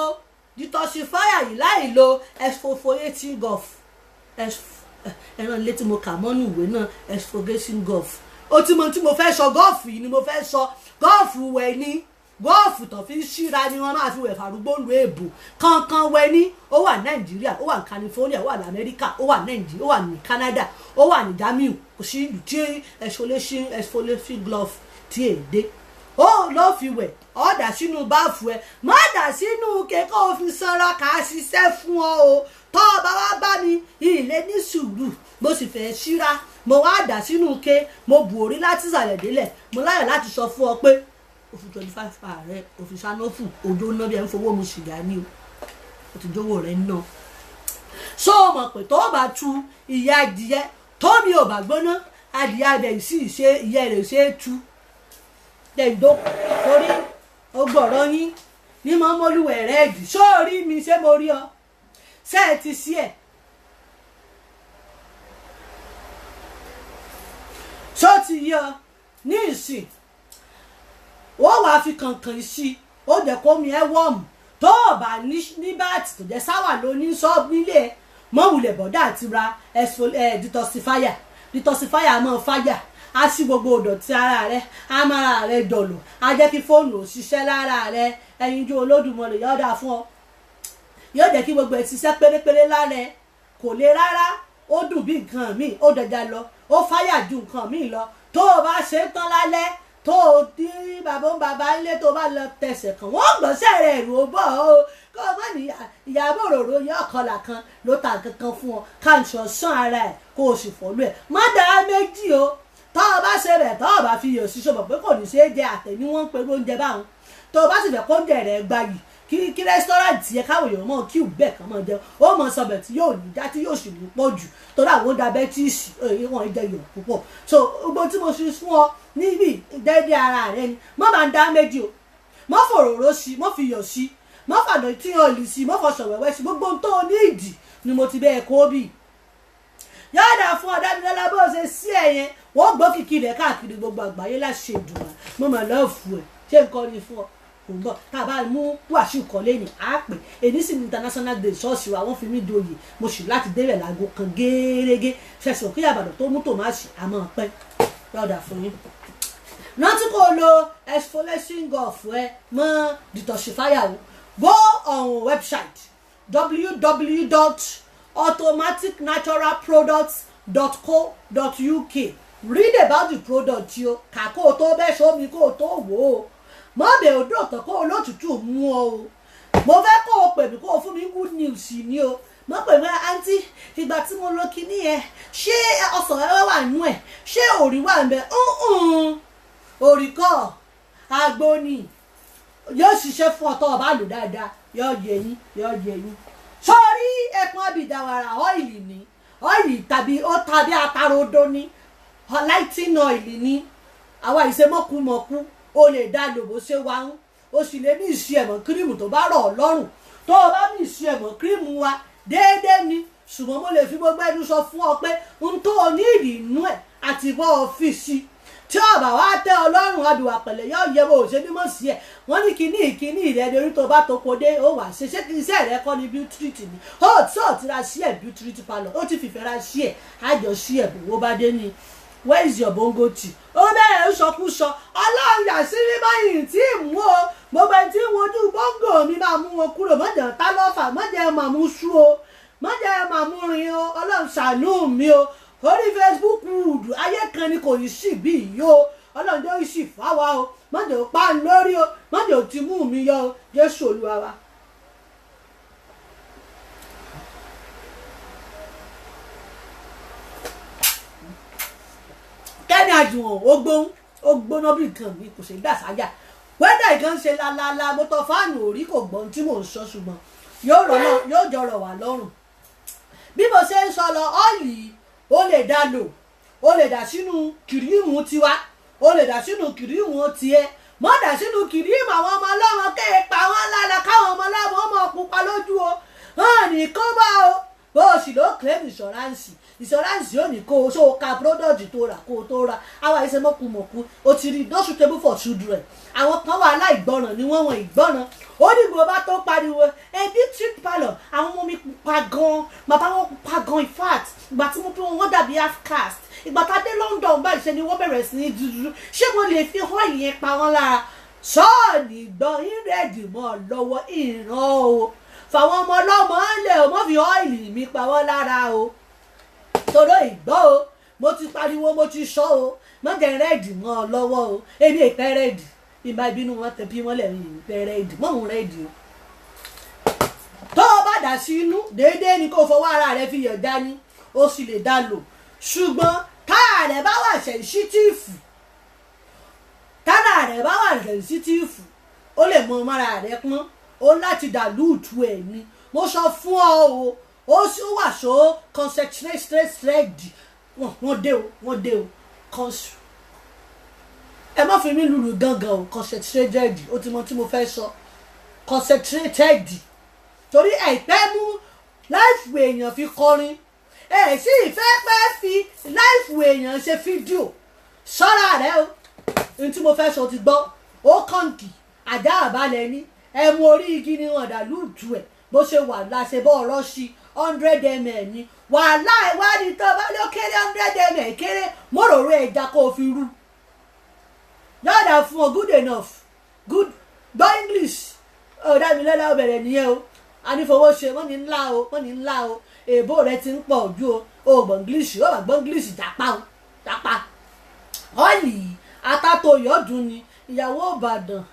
detoxifier yìí láì lo exfoliating gauze ẹran ilé tí mo kà mọ́nú ìwé náà exfoliating gauze ó ti mọ tí mo fẹ́ sọ gọ́ọ̀fù yìí ni mo fẹ́ sọ gọ́ọ̀fù wẹ̀ ní gọ́ọ̀fù tó fi ń ṣíra ni wọ́n máa fi wẹ̀ fàrúgbó lu èbò kankan wẹ̀ ní ó wà Nàìjíríà ó wà ní California ó wà ní Amẹ́ríkà ó wà ní Nàìjíríà ó wà ní Canada ó wà ní Germany kò sí ìlú tí exfoliating glove tí èdè ó ló fi wẹ̀ ọ́ dà sínú báàfù ẹ̀ má dà sínú kékọ́ òfin sanra kà á ṣiṣẹ́ fún ọ o tọ́ ọ bá wá bá mi ilé ní sùúrù mo sì fẹ́ ṣíra mo wá dà sínú ké mo bù orí láti ìsàlẹ̀ délẹ̀ mo láyọ̀ láti sọ fún ọ pé òfin 25 ààrẹ òfin sanofu odò náà bí ẹ ń fowó mu sìgá ní o ti jówó rẹ ná so mọ̀ pé tó bá tu ìyá adìyẹ tó mi ò bá gbóná adìyẹ abẹ sì ṣe ìyẹ́ rẹ̀ ṣe é tu dẹ̀dọ́ torí ọgbọ̀rọ̀ yín ní mọ́ mọ́lúwẹ̀ rẹ̀ jù sórí mi ṣé mo rí ọ ṣé ẹ ti sí ẹ̀ ṣó ti yí ọ ní ìsìn ó wàá fi kànkàn sí ó jẹ́ kó mi ẹ́ wọ́ọ̀mù tó o bá ní báàtì tó jẹ́ sáwà ló ní ṣọ́ọ̀bù nílé ẹ̀ mọ́wulẹ̀ bọ̀dá àti ra detoxifier mọ́ fáyà á sí gbogbo ìdọ̀tí ara rẹ á mára rẹ dọ̀lọ̀ á jẹ́ kí fóònù ò ṣiṣẹ́ lára rẹ ẹyinjú Olódùmarè yóò dáa fún ọ yóò jẹ́ kí gbogbo ẹ̀ ṣiṣẹ́ pérépéré lára ẹ kò lè rárá ó dùn bí nǹkan míì ó dẹja lọ ó fáyà ju nǹkan míì lọ tó o bá ṣe tán lálẹ́ tó o dín bàbá ńlé tó o bá lọ tẹsẹ̀ kan wọ́n gbọ́sẹ̀ rẹ̀ rò bọ̀ o kó o má ní ìyàbọ̀ òróró yẹ ọ̀kọlà kan ló ta kankan fún ọ káàṣọ sàn ara ẹ̀ kó o sì fọ́lú ẹ̀ má dáa méjì o tó o bá ṣe rẹ̀ tó o bá fi yọ̀ sí ṣọ́bọ̀ pé kò ní ṣe é jẹ àtẹ̀ ní wọ́n ń pe oúnjẹ báwọn tó o bá sì fẹ́ kó oúnjẹ rẹ̀ gbayì kí rẹ́sítọ́ráǹtì yẹ káwọn èèyàn mọ̀ kí ò bẹ́ẹ̀ kan mọ̀ jẹun ó mọ̀ sọbẹ̀ tí yóò ní já tí yóò sì ní pọ̀ jù torí àwọn diabetes wọn jẹ yọ̀ púpọ̀ so gbogbo tí mo ṣe fún ọ níbi déédéé ara rẹ ni mo máa ń dá méjì o mo fòròró sí mo fi yọ̀ sí mo fàdọ̀ tí yàn lì sí mo fọṣọ wẹ́wẹ́ sí gbogbo tó o ní ìdì ni mo ti bẹ́ẹ̀ kó bì yọ̀ọ̀dà fún ọ̀dàdúnlọ́lá bó ṣe sí ẹ̀yẹn wọ́n gbọ́ kìkì rẹ̀ káàkiri gbogbo àgbáyé láṣẹ ìdùnnà mo mà lọ́ọ̀fù ẹ̀ ṣé nǹkan ni fún ọ kò ń bọ̀ tá a bá mú Wàsíù Kọ́lé ní àpè èyí sì ní international day ṣọ́ọ̀ṣì wa wọ́n fi mí doyè mo sì láti débẹ̀ láago kan gẹ́gẹ́ fẹsẹ̀ kí àbàdàn tó mú tòmásì àmọ́ pẹ́ yọ̀ọ̀dà fún yín rántí kò lo exfoliating gauze ẹ mọ́ detoxifier o go on website www.automaticnaturalproducts.co.uk read about the product yìí o kà kó o tó bẹ́ẹ̀ sómi kó o tó wò ó mọ́bẹ̀ odò ọ̀tọ̀ kó o lótùtù mú ọ o mo fẹ́ kó o pè mí kó o fún mi good news ni o mo pè mí àǹtí ìgbà tí mo lo kinní yẹn ṣé ọsàn ẹwẹ́ wà nú ẹ̀ ṣé òrí wà ń bẹ òrí kọ́ àgbo ni yóò ṣiṣẹ́ fún ọ̀tọ̀ ọba lò dáadáa yóò yẹ yín sórí ẹ̀pọ̀n abìdàwàrà ọ́ìlì ni ọ́ìlì tàbí atarodo ni lighting oil ni àwa ìṣemọ́kùmọ̀kù o lè dá lòbó ṣe wá ń o sì lè ní ìṣe ẹ̀mọ́ kírímù tó bá rọ̀ ọ́ lọ́rùn tó o bá ní ìṣe ẹ̀mọ́ kírímù wa déédéé ni ṣùgbọ́n mo lè fi gbogbo ẹnu sọ fún ọ pé n tó o ní ìrìnnú ẹ̀ àti bọ́ ọ́fíìsì tí ọba wa tẹ ọlọ́run àdùwà pẹ̀lẹ́ yóò yẹ bó o ṣe mímọ́ sí ẹ̀ wọ́n ní kíní rẹ lórí tó bá tó kó dé ó wà ṣe ṣé kí iṣẹ́ rẹ kọ́ ni beauty ni ó tí ò ti ra sí ẹ̀ beauty parlour ó ti fìfẹ́ ra sí ẹ̀ àjọ sí ẹ̀ bó bá dé ni where is your bongo tea ó bẹ̀rẹ̀ ń sọkúsọ ọlọ́run yà sí rí báyìí tí ì mú o gbogbo ẹni tí ń wojú bọ́ngò mi máa mú wọn kúrò mọ́jẹ̀ tá lọ́fà mọ́jẹ̀ máa mú sú o mọ́jẹ̀ máa mú rin o ọlọ́run ṣàánú mi o orí Facebook wùdù ayé kan ni kò yí sí bí yìí o ọlọ́run jẹ́ ìsì fáwa o mọ́jẹ̀ ò pa lórí o mọ́jẹ̀ ò ti mú mi yọ o Jésù Olúwa wa. kẹ́ni àjùwọ̀n ó gbóná bí nǹkan mi kò ṣe gbà sáyà wẹ́dà ìkan ṣe lálálá mo tọ fáànù orí kò gbọ́n tí mò ń sọ ṣùgbọ́n yóò jọrọ̀ wá lọ́rùn bí mo ṣe ń sọ lọ ọ́ìlì ó lè dá lò ó lè dà sínú kìrìmù tiwa ó lè dà sínú kìrìmù tiẹ̀ mọ́ dà sínú kìrìmù àwọn ọmọ ọlọ́mọ kéèpà wọn lára káwọn ọmọ ọlọ́mọ ọmọ pupa lójú o hàn ní kó bá o bó o sì ló claim insurance yóò ní kó o ṣó o ka product tó rà kó o tó rà àwa ìṣe mọ̀kùmọ̀kù o ti rí not suitable for children àwọn kan wà aláìgbọràn ni wọ́n ìgbọràn ó ní gbogbo bá tó pariwo district parlour àwọn ọmọ mi pupa gan bàbá wọn pupa gan in fact ìgbà tí mo bí wọn dàbí half caste ìgbà tá a dé London báyìí ṣe ni wọ́n bẹ̀rẹ̀ sí ní dúdú ṣé wọ́n lè fi hàn yẹn pa wọ́n lára sọ́ọ̀nì gbọ́n ìrẹ́dì mọ́ lọ́wọ́ ìran o fàwọn ọmọ ọlọ́mọ ńlẹ̀ o mọ́ fi ọ́ìlì mi pa wọ́n lára o toro ìgbọ́ o mo ti pariwo mo ti sọ o má jẹ́ rẹ́ẹ̀dì mọ́ ọ lọ́wọ́ o èmi ìpẹ́ rẹ́ẹ̀dì ìmọ̀ ìbínú wọn tẹ̀ bí wọ́n lẹ̀ ń ìpẹ́ rẹ́ẹ̀dì mọ́ òun rẹ́ẹ̀dì o tó o bá dà sí inú déédéé ni kó o fọwọ́ ara rẹ fi yọ̀ dání o sì lè dá lò ṣùgbọ́n táà rẹ̀ bá wà sẹ̀nsítíìfù ó lè mọ ọmọra rẹ pọ́n ó láti dàlúùtù ẹ̀ ni mo sọ fún ọ o ó wà so concentrate wọ́n dé o kọ́sù ẹ má fi mí lùlù gangan o concentrated ó ti mọ tí mo fẹ́ sọ concentrated torí ẹ̀pẹ́ mú láìfù èèyàn fi kọrin ẹ̀ sì ìfẹ́ pẹ́ fi láìfù èèyàn ṣe fídíò sọ́ra rẹ o ní tí mo fẹ́ sọ ti gbọ́ ó kànkì àdá àbálẹ̀ ní ẹmu orí igi ni wọn dàlúùtù ẹ̀ bó ṣe wà láṣẹ bọ́ ọ̀rọ̀ sí 100 ml ni wàhálà ìwádìí tó bá ló kéré 100 ml kéré mọ́rọ̀rọ̀ ẹja kó o fi rú yọ̀dà fún ọ good enough good gbọ́ English ọ̀dàmílẹ́lá ọbẹ̀rẹ̀ nìyẹn o anífowóṣe wọ́n ní ńlá o èèbó rẹ ti ń pọ̀ ojú o gbọ́ English ó wà gbọ́ English jápa ọ́ìlì atátòyọ̀dún ni ìyàwó Ìbàdàn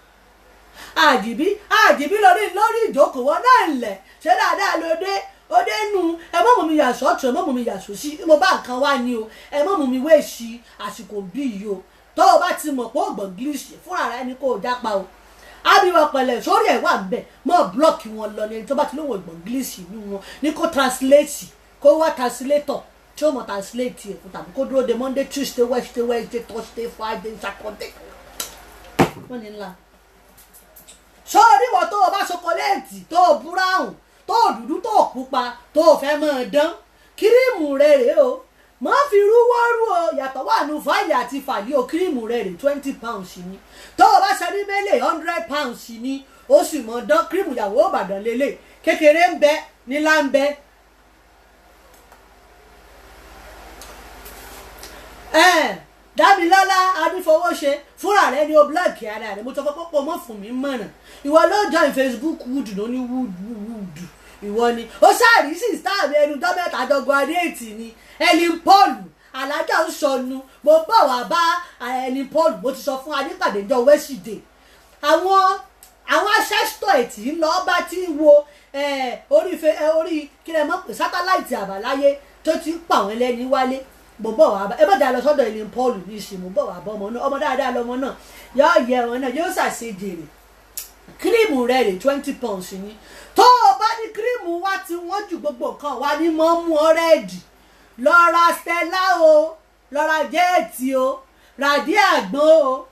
àjìbí lórí ìjókòó wọn náà ńlẹ̀ ṣé dáadáa ló dé ó dé nu ẹ mọ́ mú mi yàsọ́ ọ̀tún ẹ mọ́ mú mi yàsọ́ sí mo bá nǹkan wá ní o ẹ mọ́ mú mi wé sí àsìkò bí yìí o tó o bá ti mọ̀ pé ó gbọ̀n English fúnra rẹ ni kò jápa o ábíwọ̀ pẹ̀lẹ́ sórí ẹ̀ wà ń bẹ̀ mọ́ blọ́ọ̀kì wọn lọ ní ẹni tó bá ti lówó ìgbọ̀n English nínú wọn ní kó translate kó wá translator tí ó mọ̀ translate ẹ̀ fún tàbí kó dúró de Monday Tuesday Wednesday Thursday Friday Saturday wọ́n ní ńlá sọ́ọ́rí wọ́n tó o bá ṣokoléètì tó o búráùn tó o dúdú tó o pupa tó o fẹ́ máa dán kírímù rẹ̀ rèé o má fi rúwọ́rú o yàtọ̀ wà nù fáìlì àti fàlí o kírímù rẹ̀ rèé £20 ni tó o bá ṣe ní mẹ́lẹ̀ £100 ni ó sì mọ̀ dán kírímù ìyàwó Ìbàdàn lélẹ̀ kékeré ń bẹ nílá ń bẹ. Dámilọ́lá adífowóṣe fúnra rẹ ni o blọọkì ara rẹ mo sọ pọ́pọ́ mọ́ fún mi mọ̀ràn ìwọ ló join Facebook wood ló ní wood ìwọ ni ó ṣáàrí sí sáàmì ẹnu dọ́mẹ́ta dọ́gbọ́n adéètì ni Ellen Paul alájà ń sọnù mo bọ̀ wá bá Ellen Paul mo ti sọ fún adépàdé jọ wẹ́sídẹ̀ẹ́ àwọn aṣẹ́sítọ̀ ẹ̀tì ń lọ bá ti wo orí kílẹ̀ mọ́ pé sátáláìtì àbáláyé tó ti ń pa àwọn ẹlẹ́ni wálé mo bọ̀ wá bá ẹ bá dà lọ sọ́dọ̀ Ellen Paul ní ìsìn mo bọ̀ wá bá ọmọ náà ọmọ dáadáa lọmọ náà yóò yẹ ọmọ náà yóò ṣàṣejèrè kírímù rẹ̀ rè £20 ni tó o bá ní kírímù wá tí wọ́n ju gbogbo nǹkan wá ní mọ́ mú ọ́rẹ́ẹ̀dì lọ ra Stella o lọ ra jẹ́ẹ̀tì o ràdí àgbọn o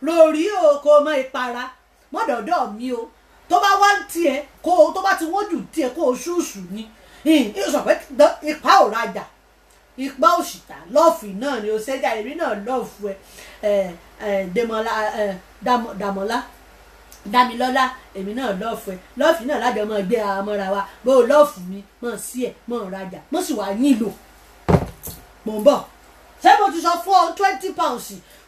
lórí o kò mọ ìpara mọ́dọ̀ọ́dọ̀ mi o tó bá wá ń tiẹ̀ kó o tó bá ti wọ́n jù tiẹ̀ kó o ṣùṣù ni ìsọ̀pẹ́ ipa ò rajà ipa òṣìta lọ́ọ̀fì náà ni o ṣẹ́jà èmi náà lọ́ọ̀fù Dámilọ́lá èmi náà lọ́ọ̀fù lọ́ọ̀fì náà lájọ mọ́ gbé amọ́ra wa bó o lọ́ọ̀fù mi mọ́ sí ẹ̀ mọ́ rajà mọ́ sì wá nílò mò ń bọ̀ ṣé mo ti sọ fún ọ £20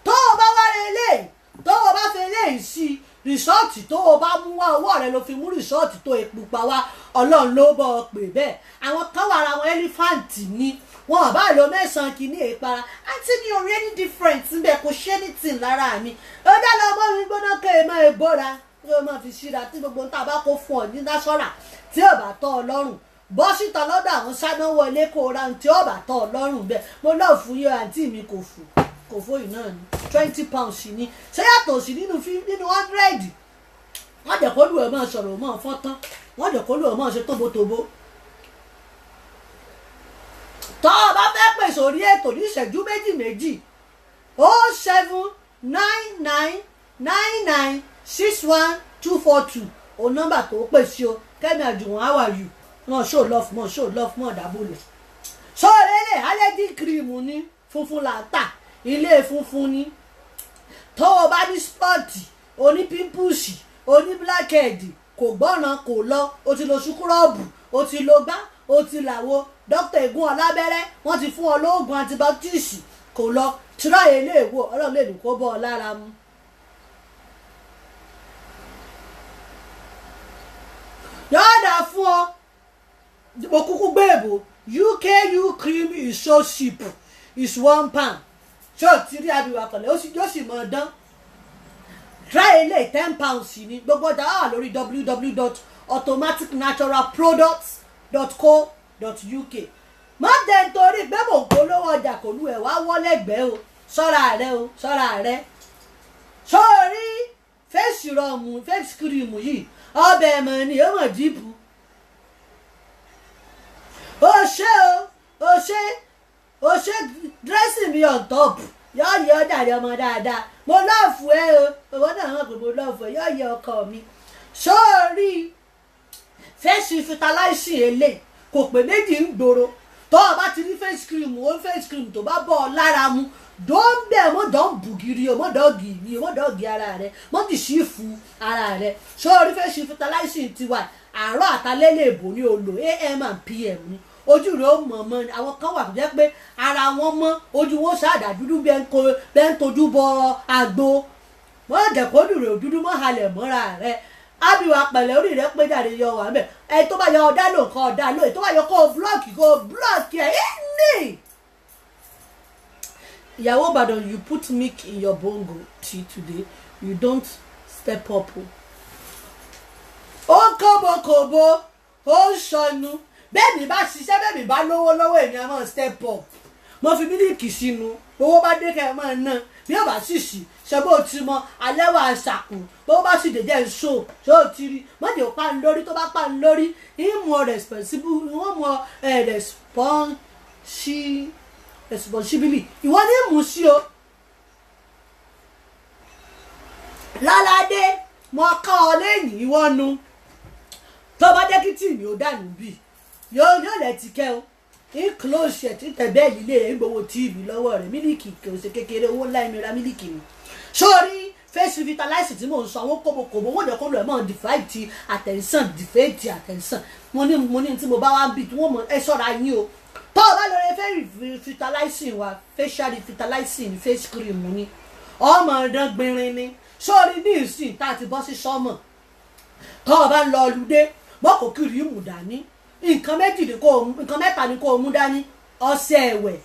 tó o bá wá rẹ eléyìí tó o bá fi eléyìí sí rìsọ́ọ̀tì tó o bá mú wá owó rẹ ló fi mú rìsọ́ọ̀tì tó epo pa wá ọlọ́run ló bọ́ ọ pè bẹ́ẹ̀ àwọn kan wà ara wọn ẹlífàǹtì ni wọn ò bá lo mẹ́sàn-án kìíní ìpara àti mi ò rí any different níbẹ̀ kò ṣe anything lára mi ó dá lọ mọ́ mi gbóná kẹ́ ẹ máa bọ́ra kí o máa fi ṣíra tí gbogbo ń tàbá kó fún ọ ní násọ́rà tí ò bá tọ́ ọ lọ́rùn bọ́ síta lọ́dọ̀ àwọn sáná wọlé kó o ra ohun tí ò bá tọ́ ọ lọ́rùn bẹ́ẹ̀ mo lọ́ọ̀ fún yọ àǹtí mi kò fóyìn náà ni £20 ni ṣé yàtọ̀ sí nínú 100 wọ́n jẹ́ kó lù ọ́ máa sọ̀rọ̀ ọ́ máa fọ́n tán wọ́n jẹ́ kó lù ọ́ máa ṣe tóbótóbó. tọ́ ọ bá fẹ́ pè sórí ètò ní ìṣẹ́jú méjì 07999961242 òun nọ́mbà tó pè sí o Kẹ́mi Àjùwọ̀n how are you náà show love mọ́ dábòlẹ̀. sọ́ọ̀rẹ́lẹ̀ allergy cream ní funfun là ń tà ilé funfun ni tó o bá ní spọ́ọ̀tì oní pímpùsì oní blackhead kò gbọ́nà kò lọ o ti lo ṣúkúrọ́ọ̀bù o ti lo gbá o ti làwo dókítà Ègún Ọlábẹ́rẹ́ wọ́n ti fún ọ lóògùn antibiotics kò lọ tíráyé ilé ìwò ọlọ́run lè dùn kó bọ́ ọ lára mu. yọ̀ọ́dà fún ọ mo kúkú gbé èbò UKU cream is so cheap is £1 ṣé o ti rí àbíwá pẹ̀lẹ́ yóò sì mọ̀ ọ́ dán try ilé £10 ní gbogbo ọjà wà lórí www.automaticnaturalproducts.co.uk má dẹ̀ nítorí pé mò ń polówó ọjà kò lù ẹ̀ wá wọ́lẹ́gbẹ̀ẹ́ o ṣọ́ra rẹ sórí face cream yìí ọbẹ̀ ẹ̀mọ̀ ni ó mọ̀ díìpù o ṣe dressing mi on top yóò yẹ ọjà rẹ ọmọ dáadáa mo lọ́ọ̀fù ẹ o owó náà hàn pé mo lọ́ọ̀fù ẹ yóò yẹ ọkọ mi sórí face fertilizing èlé kò pé méjì ń gbòòrò tó o bá ti ní face cream tó bá bọ́ ọ lára mu dọ́ńbẹ́ mọ́dọ̀ bùgìrì o mọ́dọ̀ gì ara rẹ mọ́dì sí fún ara rẹ sórí face fertilizing tiwa àárọ̀ àtàlẹ́ lè bò ní olo AM and PM ni ojú rẹ̀ ó mọ̀ mọ́ ni àwọn kan wà tó jẹ́ pé ara wọn mọ́ ojú wọn ṣáàdà dúdú bẹ́ẹ̀ ń tojú bọ àgbo wọ́n jẹ́ kó dùn rẹ̀ dúdú mọ́ halẹ̀ mọ́ra rẹ̀ ábíwá pẹ̀lẹ́ orí rẹ̀ pé jáde yọ wà mẹ́ ẹ tó bá yọ ọ̀dà lò kọ́ ọ̀dà lò ẹ tó bá yọ kó búlọ́ọ̀kì ẹ̀ ní. ìyàwó Ìbàdàn you put milk in your bongo tea today you don't step up o. ó kóbókóbó ó ń sọnù bẹ́ẹ̀ mi bá ṣiṣẹ́ bẹ́ẹ̀ mi bá lówó lọ́wọ́ èmi á máa step up mo fi mílíkì sínú owó bá dé kẹ́ ẹ máa ná bí ó bá sì sí ṣe bó ti mọ alẹ́ wà ṣàkùn bó bá sì dèjẹ́ ṣó ṣé ó ti rí mọ́jì ó pa ń lórí tó bá pa ń lórí ìmọ̀ responsible wọ́n mọ responsibility ìwọ ní mú sí o. láládé mo kọ́ ọ lẹ́yìn ìwọ nu tó bá jẹ́ kí tí mi ò dànù bì yóò lẹ́ ti kẹ́ o in close tí tẹ̀ bẹ́ẹ̀ lílé rẹ̀ ń gbowó tíìbì lọ́wọ́ rẹ̀ mílíkì kò ṣe kékeré owó ńlá ìmìíràn mílíkì ni sórí face vitalize tí mò ń sọ àwọn kòbòkòbò wọ́n jẹ́ kó lọ́ọ́ mọ́ deflate attention deflate attention mo ní tí mo bá wá ń bì tí wọ́n mọ̀ ẹ ṣọ́ra yín o tó o bá lọ rẹ fẹ́ vitalizing wa facial vitalizing face cream ni ọmọ ọdún gbinrin ni sórí ní ìsìn tá a ti bọ́ sí sọ́mọ̀ tó o bá ń lọ ọlùdé mọ́ kò kiri ìmù dání nǹkan mẹ́ta ni kò mú dání ọṣẹ ẹ̀wẹ̀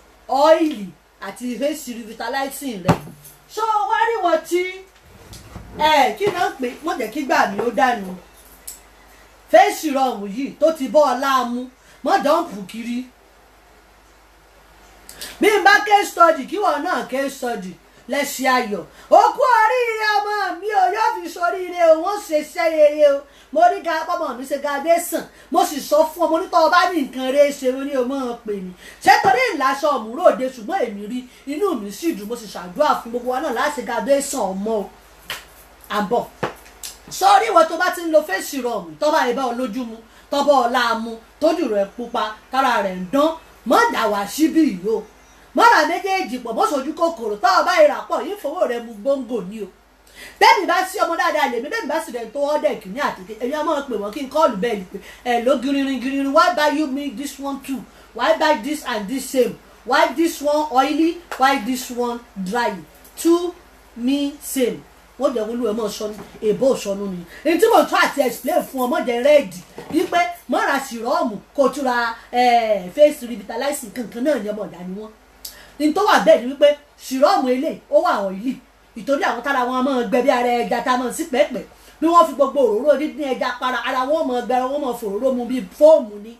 ọ́ìlì àti face revitalizing rẹ̀ ṣó wá rí wọn tí kí náà pé wọ́n jẹ́ kí gbà mí ó dànù face rọ̀mù yìí tó ti bọ́ ọ láàmú mọ́ dọ́ǹpù kiri bí n bá case study kí wọ́n náà case study lẹ́sìn ayọ̀ òkú oríire ọmọ mi ò yóò fi sóríire o wọ́n ṣe iṣẹ́ rere o mo ní ga pọ́mọ mi ṣe graduation mo sì sọ fún ọmọ onítọ̀ ọba ní nǹkan rẹ̀ ṣe mo ní o mọ̀ pè mí ṣé torí ìlàṣọ òmùròde ṣùgbọ́n èmi rí inú mi sì dùn mo sì ṣàdúrà fún gbogbo wa náà láti graduation ọmọ o àbọ̀ sọ́ọ́rí ìwọ tó bá ti ń lo face rọ̀mù tọ́ba ìbá ọ lójú mu tọ́ba ọ̀la mu tójú rẹ̀ pupa kára rẹ̀ ń dán mọ́ dà wá síbí yìí o mọ́ra méjèèjì pọ̀ mọ́ sojú kòkòrò tọ́ba ìràpọ̀ yìí fowó rẹ̀ mu gbóngò ní o bẹ́ẹ̀ni bá sí ọmọ dáadáa lèmi bẹ́ẹ̀ni bá sì rẹ̀ tó ọ́dẹ̀ kìíní àtìké ẹ̀yin ọmọ pè wọ́n kí n kọ́ọ̀lù bẹ́ẹ̀ ni pé ẹ̀ ló giririn why buy you me this one too why buy this and this same why this one oily why this one dry to me same wọ́n jẹ́ olú ẹ̀ mọ́ sọnù èbó sọnù ni èyí tí mo tún àti explain fún ọmọ jẹ́ rẹ́ẹ̀dì wípé mọ́ra sírọ́ọ̀mù kò túra face revitalizing kankan náà ní ọmọ ọ̀dà ni wọ́n ní tó wà bẹ́ẹ̀ ni wípé sírọ́ọ̀mù eléyìí ó wà oily ìtorí àwọn tára wọn máa gbẹ bí ara ẹja tá a máa sí pẹ́pẹ́ bí wọ́n fi gbogbo òróró dídín ẹja para ara wọn máa gbẹ wọn máa fòróró mu bíi fóòmù ni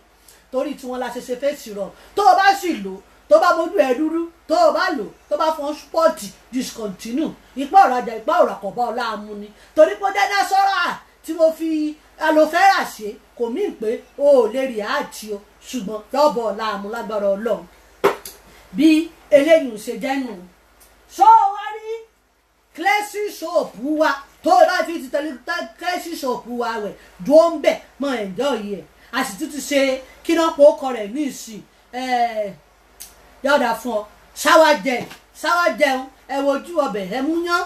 torí tí wọ́n la ṣe face sírọ́ọ̀mù tó o bá sì lò tó bá mójú ẹ dúdú tó o bá lò tó bá fọn spọ́ọ̀tì discontinue ipá ọ̀rajà ipá ọ̀ràkọ̀bá ọ̀làmú ni torí pé dáná sọ́ra tí mo fi aloe vera ṣe kò mí pé o ò lè rí àti o ṣùgbọ́n yọ̀bọ̀ ọ̀làmú lágbára ọlọ́run bí eléyìí ṣe jẹ́ nù. ṣó o wá rí cleansing soap wa tó o bá fi ti tẹ̀lé cleansing soap wa rẹ̀ dúró ń bẹ̀ mọ́ ẹ̀jọ́ yìí ẹ̀ a sì tún ti ṣe kí náà pọ̀ ọkọ rẹ̀ ní ìsìn yọ̀dà fún ọ ṣáwá jẹun ẹ wojú ọbẹ̀ ẹ mú yán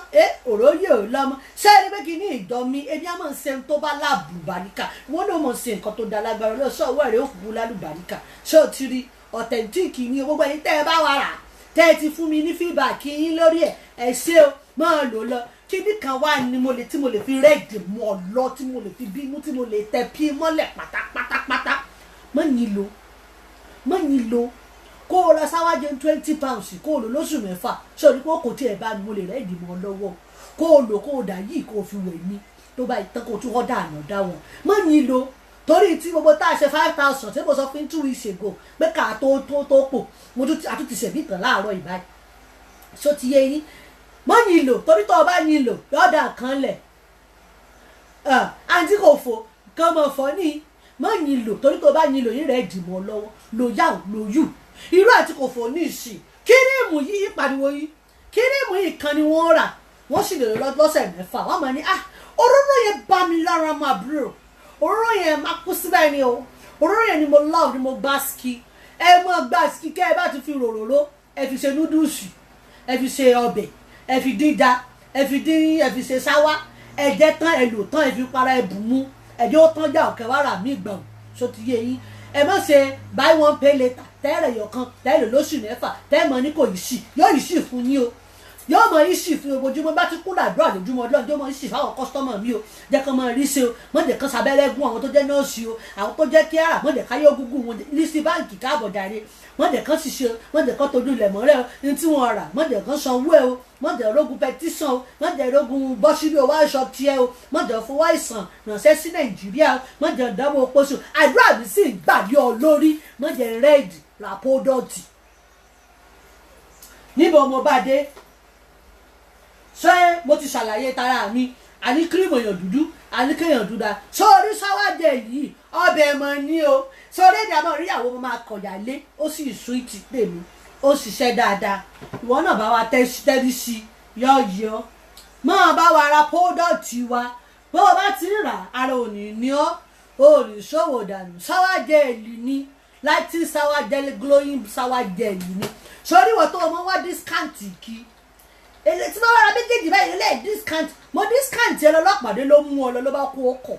òróyè ò lọ́mọ ṣé ẹni pé kí ní ìjọ mi ebi á mọ̀ ṣe tó bá láàbùbáríkà wọ́n ló mọ̀ ṣe nǹkan tó da lágbára lọ sọ ọwọ́ rẹ̀ ó kúkú lálùbáríkà ṣé o ti rí authentic ní gbogbo ẹni tẹ́ ẹ bá wà rà tẹ́ ẹ ti fún mi ní feedback yín lórí ẹ ṣé o máa lò lọ kíní kan wà ní tí mo lè fi rẹ́ẹ̀dì mọ́ ọ lọ tí mo lè fi bínú tí mo lè tẹ pí mọ́lẹ̀ pátápátápátá mọ́ nílò kó o lọ sáwájú £20 kó o lò lóṣù mẹ́fà sórí pé kò tiẹ̀ bá mo lè rẹ́ ìdìmọ̀ lọ́wọ́ kó o lò kó o dà yìí kó o fi wẹ̀ mí tó bá ìtàn kó o tún ọ̀dà àná dá wọn mọ́ nílò torí tí gbogbo tá a ṣe 5,000 tí mo sọ fún 2 weeks ago pé ká tó pò mo àtúntì ṣẹ̀bí kan láàárọ̀ ìbáyìí ṣó ti yé yín mọ́ nílò torí tó o bá nílò yọ̀ọ̀dà kan lẹ̀ àǹtí kò fò kàn mọ̀ fọ́ ní mọ́ nílò torí tó o bá nílò yín rẹ̀ ìdìmọ̀ lọ́wọ́ lòyù irú àti kò fò ní ìsìn kírímù yìí pariwo yìí kírímù yìí kan ni wọ́n rà wọ́n sì lè lọ́sẹ̀ mẹ́fà wọ́n máa ní òróró yẹn bá mi lára máa búrò òróró yẹn máa kú síbẹ̀ ni o òróró yẹn ni mo love ni mo gbá ski ẹ mọ gbá ski kẹ́ ẹ bá ti fi ròróró ẹ fi ṣe núdùsì ẹ fi ṣe ọbẹ̀ ẹ fi dín da ẹ fi ṣe sáwá ẹ jẹ tán ẹ lò tán ẹ fi para ẹ bù mú ẹ jẹ́ ó tán já ọ̀kẹ́ wàrà mí gbọ̀n ṣó ti yé yín ẹ má ṣe buy one pay later tẹ́rẹ̀ yọ̀kan tẹ́rẹ̀ lóṣù mẹ́fà tẹ́mọ̀ ní kò yìí sì yóò yìí sì fún yín o yóò mọ yìí sì fún ojoojúmọ́ bá ti kúrò àdúrà lójúmọ́ ọdún yóò mọ yìí sì fáwọn kọ́sítọ́mọ̀ mi o jẹ́ kán máa rí ṣe o mọ̀jẹ̀ kan sábẹ́rẹ́ gún àwọn tó jẹ́ nọ́ọ̀sì o àwọn tó jẹ́ kíárà mọ̀jẹ̀ ká yóò gúgú wọn ní sí báǹkì káàbọ̀ jàre mọ̀jẹ̀ kan ṣiṣẹ́ o mọ̀jẹ̀ kan tójú ilẹ̀ mọ́rẹ́ o ní tí wọ́n rà mọ̀jẹ̀ kan sanwó ẹ o mọ̀jẹ̀ rogun pẹtísàn o mọ̀jẹ̀ rogun bọ́sírí owó aṣọ tiẹ̀ o mọ̀jẹ̀ fowó àìsàn ránṣẹ́ sí nàìjíríà o mọ̀jẹ̀ dánwó pósù àdúrà mi sì gbàdí ọ lórí mọ̀jẹ̀ rẹ́ẹ̀dì ràpódọ́tì níbo mo bá dé ṣé mo ti ṣàlàyé tara mi àní kírímù èèyàn dúdú àní kéèyàn dúdà sórí sáwádẹ yìí ọbẹ̀ mọ̀ ní o sórí èdè àmọ́ ìyàwó mo máa kọ̀yà lé ó sì sún ìtì pè mí ó ṣiṣẹ́ dáadáa ìwọ náà bá wa tẹ́rí sí yọ̀ọ̀yọ̀ máa bá wa ra pódọ̀tì wa bó o bá ti rà ara òní ní ọ́ òní ṣòwò dànù sáwádẹ ìlú ní láti sáwádẹ glowing sáwádẹ ìlú ní sórí ìwọ tó o mọ wá dískáǹtì kí èlé tí wọ́n ra méjèèjì báyìí lè discount mo discount ẹ lọ́lọ́pàdé ló mú ọ lọ bá kó ọkọ̀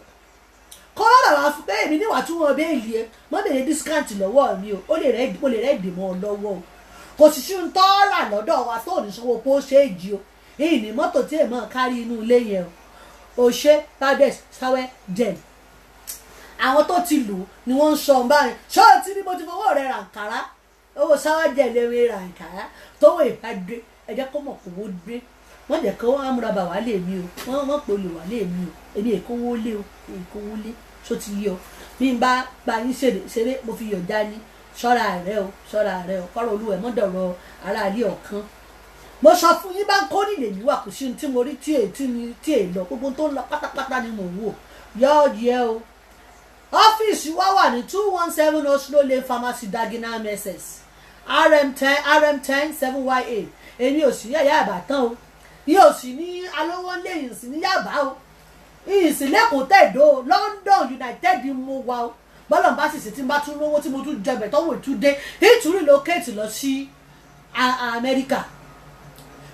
kọ́ lọ́dọ̀ wá fún pé èmi níwà tí wọ́n béèlì ẹ mọ́ bèrè discount lọ́wọ́ mi o ó lè rẹ́ ìdìmọ̀ ọ lọ́wọ́ o kò sì sí ń tọ́ra lọ́dọ̀ wa tó ní sanwó pósẹ́ẹ̀jì o èyí ní mọ́tò tí èèmọ̀ kárí inú ilé yẹn o ṣe pades sáwẹ́ jẹ̀m àwọn tó ti lù ni wọ́n ń sọ báyìí ṣọ́ọ̀tì ni mo ti fọwọ́ rẹ̀ ràǹkàrà owó sáwẹ́ jẹ̀ lè ràǹkàrà tówó ìbádé ẹ jẹ́ kó mọ̀ kó wó gbé wọ́n jẹ́ kó amúrabà wà lé mi o wọ́n pè olè wà lé mi o èmi èkówó lé o èkówó lé ṣó ti yọ bí n bá yín ṣeré mo fi yọ̀ dání ṣọ́ra rẹ o kọ́rọ̀ olú ẹ̀ mọ́dọ̀rọ̀ ara ilé ọ̀kan mo sọ fún yín bá ń kó nílé mi wà kò sí tí mo rí tí èè lọ gbogbo tó ń lọ pátápátá ni mo wò yọ o ọ́fíìsì wa wà ní 217 Oslo Lane Pharmacy Dagenham SS RM10 7YA èmi ò sí yàyà àbàtàn o yóò sì ní alówó lẹ́yìn sí ní yàbá o ìsìnlẹ̀kùn tẹ̀dó London United mo wà o bọ́lọ̀ bá sì sí tí n bá tún lówó tí mo tún jẹbẹ̀ tọ́wọ́ ìtúndé ìtúrí lókèétì lọ sí Amẹ́ríkà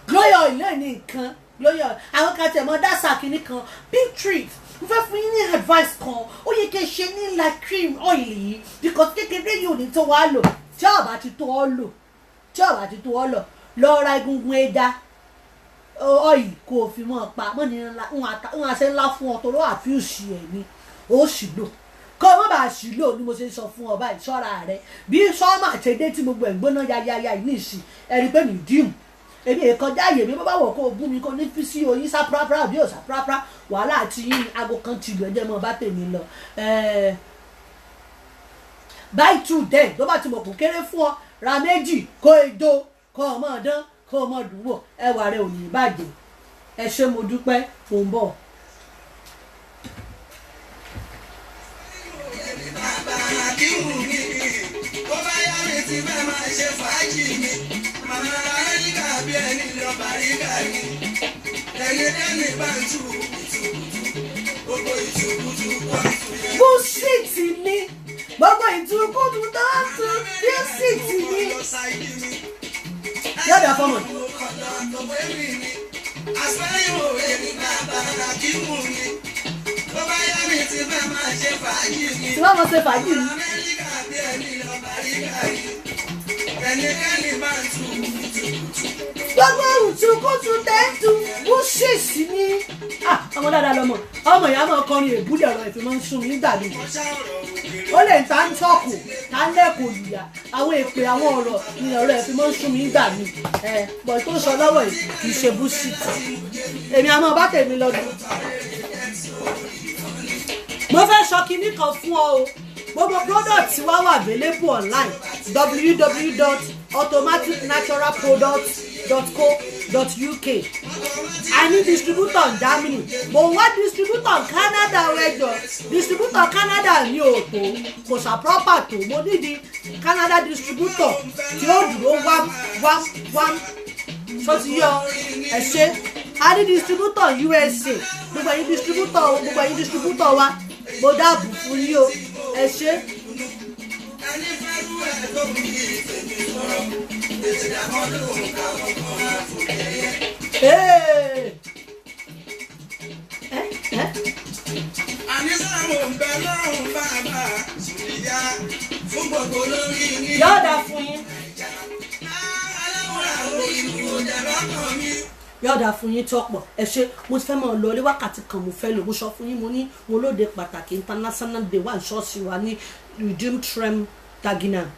glóyọ̀ ilé ní nǹkan glóyọ̀ àwọn kan tẹ̀ mọ́ dásà kìíní kan big trip mo fẹ́ fún yín ní advice kan ó yẹ kí ẹ ṣe ní like cream oil yìí because kékeré yìí ò ní tó wá lò tí ọ̀bá ti tó ọ lò tí ọ̀rọ̀ àti tó ọ lọ ra egungun ẹja ọyì kò fi mọ́ pa mọ́ ní ńlá ń àṣẹ ńlá fún ọ tó lọ́wọ́ àfíùsì ẹ̀ ni ó sì lò kọ́ ọ má bàa sì lò ni mo ṣe sọ fún ọ báyìí ṣọ́ra rẹ bí sọ́ọ́mà àtẹ̀dé tí gbogbo ẹ̀ ń gbóná yáyáyá yìí ní ìsìn ẹ̀rí pé mi dìmù èmi èkọjá àyè mi bá wọ̀ kó o bú mi kó ní fi sí oyin sá pàápàá bí ò sá pàápàá wàhálà àti yín aago kan ti lù ẹjẹ́ mọ́ bá tèmi lọ buy 2 10 tó bá ti mọ̀ kó kéré fún ọ ra méjì kó edo kó ọmọ ọdán kó ọmọ dùnwò ẹwà rẹ ò ní bàjẹ́ ẹ ṣé mo dúpẹ́ mò ń bọ̀. Bó bá yá mi ti fẹ́ máa ṣe fàájì mi, màmá aráyíká bí ẹni lọ bàríkà ni. Ẹnikẹ́ni bá ń tú ìtùkùtù, gbogbo ìtùkùtù wà fún yẹn. Búṣìtì ni gbogbo ìtùkùtù tó ń tu búṣìtì ni. Yọ̀dà fọmọ. Àṣẹ́yìn òwe ní bàbá Akímù ni. Bó bá yá mi ti fẹ́ máa ṣe fàájì mi. Tí wọ́n mọ̀ ṣe fàájì mi. Gbogbo ìtùkùtù tẹ́tù búṣìtì ni. Ọmọ dáadáa lọmọ ọmọ ìyá máa kọrin èbúlé ọ̀rọ̀ ìfimọ́ ń sún nígbà mi. Ó lè ta ń tọ́kù ta ń lẹ́kọ̀ọ́ ìyá àwọn èpè àwọn ọ̀rọ̀ ni ọ̀rọ̀ ìfimọ́ ń sún nígbà mi. Bọ̀ tó sọ lọ́wọ́ yìí kì í ṣe búṣìtì. Èmi àmọ́ bá tèmi lọ́dún. Mo fẹ́ sọ kinní kan fún ọ o. Gbogbo product wa wà available online www.automaticnaturalproducts.co.uk. I need distributor in Germany. Mo wá distributor in Canada ẹjọ. Distributor Canada ní òtò kò sà proper tó. Mo ní di Canada distributor tí ó dúró wám. Sọ ti yọ ẹ ṣe. A ní distributor USA. Gbogbo ẹ̀yin distributor wa. Mo dáàbò fún yín o. Ẹ ṣe. Yọ̀ọ̀dà fún yín. Yọ̀ọ̀dà fún yín tọ́pọ̀ ẹ ṣe. Mo ti fẹ́ mọ̀ lọ ilé wákàtí kan mo fẹ́ lò mo sọ fún yín mo ní mo lóde pàtàkì international day wà ṣọ́ọ̀ṣì wa ní Redeemed Trem Dagenham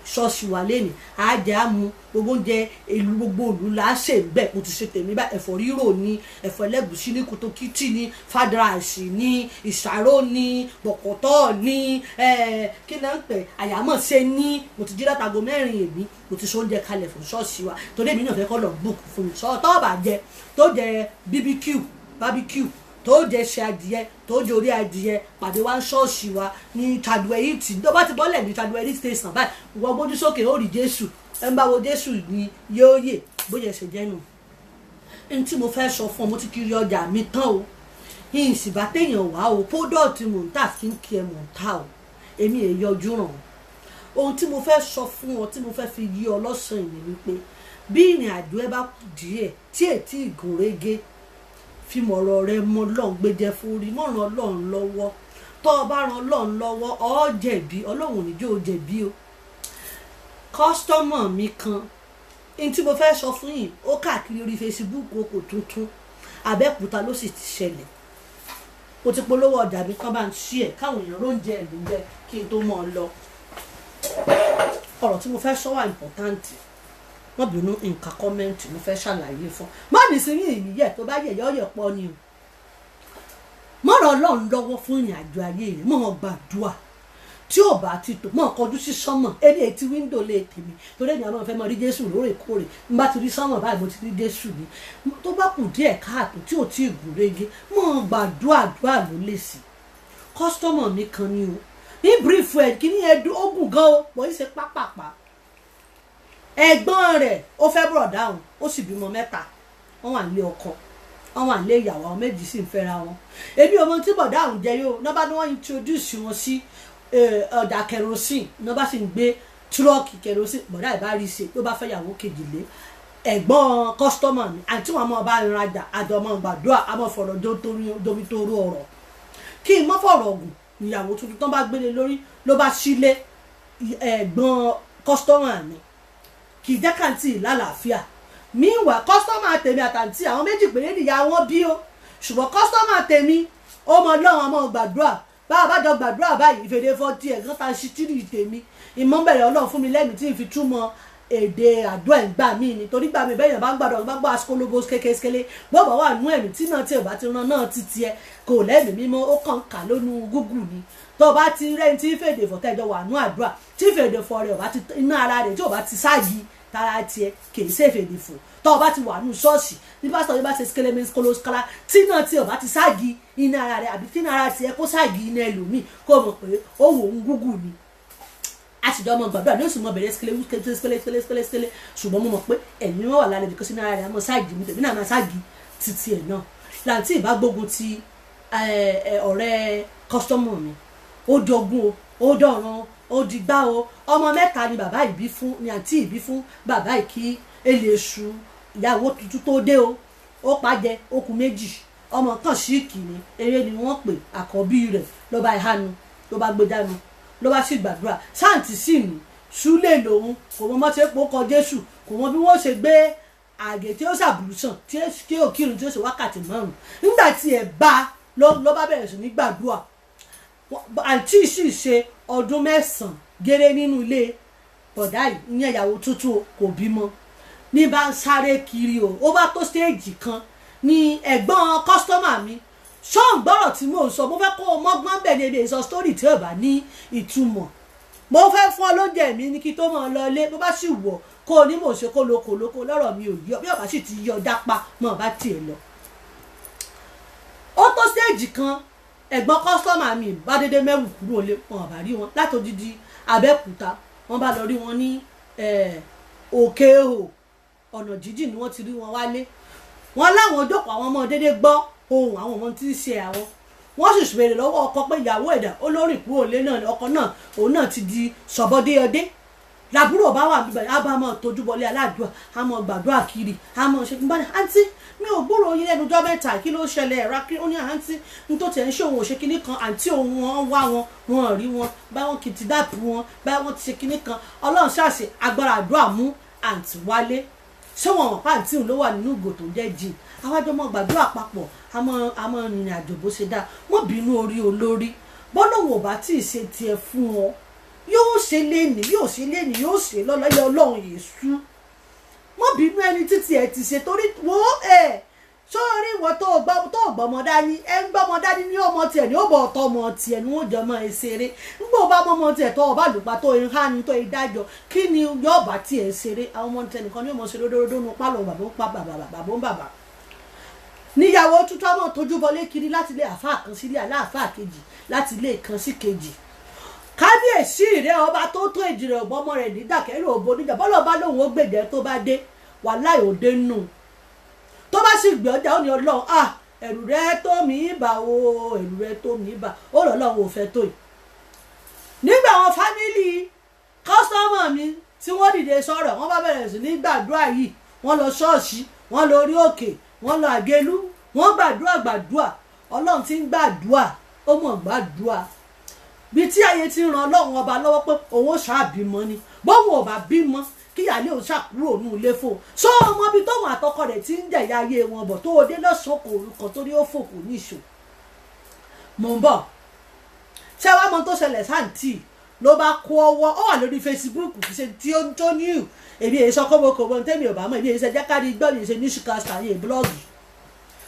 ṣọ́ọ̀ṣì wa lẹ́nu àjẹ́ àmú gbogbo oúnjẹ èlú gbogbo òlù là á ṣe bẹ́ẹ̀ mo ti ṣe tèmi bá ẹ̀fọ́ rírò ní ẹ̀fọ́ ẹlẹ́gùsí ní kótókítì ní fàdíràṣì ní ìṣàrò ní bọ̀kọ̀tọ̀ ní kí náà ń pè àyàmọ̀ṣe ní mo ti jí látago 4 èmi mo ti ṣe oúnjẹ kalẹ̀ fún ṣọ́ọ̀ṣì wa torí èmi náà fẹ́ kọ́ lọ book fún mi sọ́ọ́ tọ́ọ̀bà jẹ tó jẹ barbecue tó jẹ ṣe adìyẹ tó jẹ orí adìyẹ pàdé wá ń ṣọ́ọ̀ṣì wa ní Chadwell-Heath tó bá ti bọ́lẹ̀ ní Chadwell-Heath station báyìí wọ́n gbójú sókè ó rí Jésù ẹ ń bá wo Jésù ní yóò yè bóyá ṣe jẹ́ nù. Ní tí mo fẹ́ sọ fún ọ mo ti kiri ọjà mi tán o yìí sì bá téèyàn wá o product mò ń tà sí kí ẹ mò ń tà o èmi èyí yọjú ràn ohun tí mo fẹ́ sọ fún ọ tí mo fẹ́ fi yí ọ lọ́sàn-án ìní wípé bí ìrìn àjò ẹ bá kù díẹ̀ tí ètí ìgúnrégé fi mọ̀rọ̀ rẹ mọ́ Ọlọ́run gbẹjẹ forí mọ̀ràn Ọlọ́run lọ́wọ́ tó o bá ran Ọlọ́run lọ́wọ́ ọ jẹ̀bi Ọlọ́run ò ní jẹ́ o jẹ̀bi o. Kọ́sítọ́mọ̀ mi kan ní tí mo fẹ́ sọ fún yìí ó káàkiri orí Facebook oko tuntun Abẹ́òkúta ló sì ti ṣẹlẹ̀ mo ti polówó ọjà mi kán bá ń ṣí ẹ̀ káwọn èèyàn lóúnjẹ ẹ̀lú jẹ kí n tó mọ̀ ọ́ lọ. Ọ̀rọ̀ tí mo fẹ́ sọ wà important wọ́n bínú nǹkan kọ́mẹ́ǹtì mo fẹ́ ṣàlàyé fún má ní sí yìnyín yẹ tó bá yẹ yọ̀ọ̀yẹ̀ pọ̀ ni o mọ̀rọ̀ Ọlọ́run lọ́wọ́ fún ìrìn àjò ayé rẹ̀ mọ̀ gbàdúrà tí ò bá ti tò mọ̀ kọjú sí sánmọ̀ ẹni etí wíńdò lè tèmi torí ẹni àwọn fẹ́ mọ rí Jésù lóòrèkóòrè n bá ti rí sánmọ̀ báyìí mo ti rí Jésù ni tó bá kù díẹ̀ káàtó tí ò tí ì gùn régé mọ̀ gbàdúrà ló lè sí. Kọ́sítọ́mọ̀ mi kan ni o ní brief ẹ̀ kí ni ẹ̀dùn ogun gan o bọ̀ yìí ṣe pápápá ẹ̀gbọ́n rẹ̀ ó fẹ́ bọ̀rọ̀ dáhùn ó sì bímọ 3 wọ́n wà nílé ọkọ wọ́n wà nílé ìyàwó àwọn méjì sì ń fẹ́ra wọn èmi ọmọ tí bọ̀ dáhùn jẹ yóò náà bá ní wọ́n introduce wọn sí ọ̀dà kerosene náà bá sì ń gbé tírọ́ọ̀kì kerosene bọ̀dá ìbá rí ṣe ló bá fẹ́ yàwó kejìlé ẹ̀gbọ́n kọ́sítọ́mà mi àti wọn máa bá ń rajà àjọ máa gbàdúrà àmọ́ fọ̀rọ̀ domi tó rú ọ̀rọ̀ kí n mọ́ fọ̀rọ̀ ọ̀gùn ìyàwó tuntun tán bá gbélé lórí ló bá sílé ẹ̀gbọ́n kọ́sítọ́mà mi kì í jẹ́ kàǹtì lálàáfíà míwà kọ́sítọ́mà tèmi àtàǹtì àwọn méjì péré nìyá wọn bí o ṣùgbọ́n kọ́sítọ́mà tèmi ó mọ lọ́wọ́ ọmọ gbàdúrà bá a bá jọ gbàdúrà báyìí ìfèdè fọ́tì ẹ̀ kán ta ṣí tírì tèmi ìmọ̀bẹ̀rẹ̀ ọlọ́run fún mi lẹ́mìí tí n fi túmọ̀ èdè àdúrà ìgbà míì ni torí gbà mí bẹ́yàn bá ń gbàdọ̀ bá gbọ́ aṣọ́lóbó kékeré gbọ́dọ̀ wà nú ẹ̀mí tí náà tí ò bá ti ran náà ti tiẹ̀ kò lẹ́mìí mímọ́ ó kàn ká lónú Google ni tó bá ti rẹ́ni tí fèdè fọ́ tẹ́jọ wà nú àdúrà tí fèdè fọ́ rẹ̀ ò bá ti iná ara rẹ̀ tí ò bá ti ságì tara tiẹ̀ kì í ṣe fèdè fọ́ tó bá ti wà nú ṣọ́ọ̀ṣì ní pásítọ̀ yìí bá ṣe skele mi skolo skala tí náà tí ò bá ti ságì iná ara rẹ̀ àbí tí iná ara tiẹ̀ kó ságì iná ẹlòmíì kó mọ̀ pé ó wò ń Google ni àtijọ́ ọmọ gbàdúrà ní oṣù mọ́ bẹ̀rẹ̀ skele ṣùgbọ́n mo mọ̀ pé ẹ̀mí wọn wà lálẹ́ bí kò sí náírà rẹ̀ àmọ́ ságì mi tèmi náà máa ságì títí ẹ̀ náà làǹtí ìbá gbógun ti ọ̀rẹ́ kọ́sítọ́mù mi ó dọ̀gún o ó dọ̀ràn ó dìgbà o ọmọ mẹ́ta ni bàbá ìbí fún ni àǹtí ìbí fún bàbá ìkí eléṣu ìyàwó tuntun tó dé o ó pàjẹ́ okùn méjì ọmọ kan ṣíìkì ni eré ni wọ́n pè àkọ́bí rẹ̀ ló bá ìhánu ló bá gbé dánu ló bá sì gbàdúrà sáǹtì sì ní súlẹ̀ lòun kò mọ mọ́tò epo kọ Jésù kò mọ bí wọ́n ṣe gbé àgè tí ó ṣàbùrùsàn tí ó kírun tí ó ṣe wákàtí márùn nígbà tí ẹ̀ bá ló bá bẹ̀rẹ̀ sí ní gbàdúrà àǹtí sì ṣe ọdún 9 géré nínú ilé bọ̀dá yìí ìyẹn ìyàwó tuntun kò bímọ ní bá ń sáré kiri o ó bá tó stéèjì kan ní ẹ̀gbọ́n kọ́sítọ́mà mi ṣọ́ọ̀n gbọ́rọ̀ tí mò ń sọ mo fẹ́ kó o mọ́gbọ́n bẹ̀ ní èdè sọ sítórì tí ò bá ní ìtumọ̀ mo fẹ́ fún ọ lóúnjẹ mi ní kí tó mọ̀ lọ ilé bó bá sì wọ̀ kó o ní mò ń ṣe kó lóko lọ́rọ̀ mi ò yọ bí ọ̀bá sì ti yọ dápá mọ̀ bá tiẹ̀ lọ. ó tó stéèjì kan ẹ̀gbọ́n kọ́sítọ́mà mi bá dédé mẹ́rù kúrò lé wọn bá rí wọn látòdìdí Abẹ́òkúta wọn bá lọ rí wọn ní òkè o ọ̀nà jíjìn ni wọ́n ti rí wọn wálé wọn láwọn jókòó àwọn ọmọ dédé gbọ́ ohun àwọn ọmọ tí ń ṣe àwọn wọ́n sì béèrè lọ́wọ́ ọkọ pé ìyàwó ẹ̀dá olórí kúrò lé náà ọkọ náà òun náà ti di sọ̀bọ́déọdé làbúrò bá wà bíbẹ̀ á bá máa tójú bọlé aládùúà á máa gbàdúrà kiri á máa ṣe gbọ́dọ̀ àǹtí mi ò gbúrò yín lẹ́nu ọjọ́ mẹ́ta kí ló ṣẹlẹ̀ ẹ̀rá kí ó ní àǹtí ní tó tẹ̀ ń ṣe òun ò ṣe kinní kan àǹtí òun wọn wá wọn rí wọn báwọn kìtì dáàpù wọn báwọn ti ṣe kinní kan ọlọ́run ṣàṣe agbára àdúrà mú àǹtí wálé ṣé wọn mọ̀ pàǹtí òun ló wà nínú ìgò tó jẹ́ jìn àwájọ mọ gbàdúrà papọ̀ àmọ́ ìrìn àjò bó ṣe dáa wọ́n bínú orí olórí bọ́lọ́wọ́ bá tí ì ṣe tiẹ̀ fún ọ yóò ṣe léni yóò ṣe lọ́lọ́yẹ ọlọ́run yèésù wọ́n bínú ẹni títí ẹ̀ ti ṣe torí wo sórí ìwọ tó gbọ́mọ dání ẹ ń gbọ́mọ dání ní ọmọ tiẹ̀ ní ó bọ̀ ọ̀tọ̀ ọmọ tiẹ̀ ní wọ́n jọ mọ ẹ ṣeré nígbà ó bá mọ́mọ tiẹ̀ tó ọba àlùpà tó ń hánú tó ń dájọ́ kí ni yóò bá tiẹ̀ ṣeré àwọn ọmọ tiẹ̀ nìkan ní ọmọ ṣe ródóródó nu pálọ̀ bàbá níyàwó tuntun ọmọ tójú bọlé kiri láti ilé àfáà kan sílé aláàfáà kejì láti ilé kan sí kejì kábíyèsí rẹ ọba tó tó ìjìnlẹ̀ ọgbọmọ rẹ nídàkẹrẹ òbó níjà bọlọ bá lóun ó gbèdé tó bá dé wàláhì òde nù tó bá sì gbé ọjà ó ní Ọlọ́run ẹ̀rù rẹ tó mi bà o ẹ̀rù rẹ tó mi bà ó lọ Ọlọ́run ò fẹ́ tó yìí nígbà àwọn fámìlì kọ́sọ́mọ̀ mi tí wọ́n dìde sọ̀rọ̀ wọ́n bá bẹ̀rẹ̀ sí ní gbàdúrà yìí wọ́n lọ ṣọ́ọ̀ṣì wọ́n lọ orí òkè wọ́n lọ àgélú wọ́n gbàdúrà Ọlọ́run ti ń gbàdúrà ó mọ̀ gbàdúrà bí tí ayé ti ń ran Ọlọ́run ọba lọ́wọ́ pé òun ṣàbímọ ni bóun ò bá bímọ kí ìyáálé òun ṣàkúrò òun ilé fò sọ ọmọ bíi tóun àtọkọ rẹ̀ ti ń jẹ̀yà ayé wọn bọ̀ tó o dé lọ́sàn-án kò orúkọ torí ó fòkò ní ìṣó mò ń bọ̀ ṣé wàá mọ tó ṣẹlẹ̀ sáǹtì ló bá kó ọwọ́ ó wà lórí Facebook kì í ṣe tí ó ń tó ní ìhù èmi èyí sọ kọ́mọkọ́mọ tẹ́mi ò bá mọ̀ èmi èyí ṣe jákàdí gbọ́ mi ṣe newscaster yẹn blọ́ọ̀gì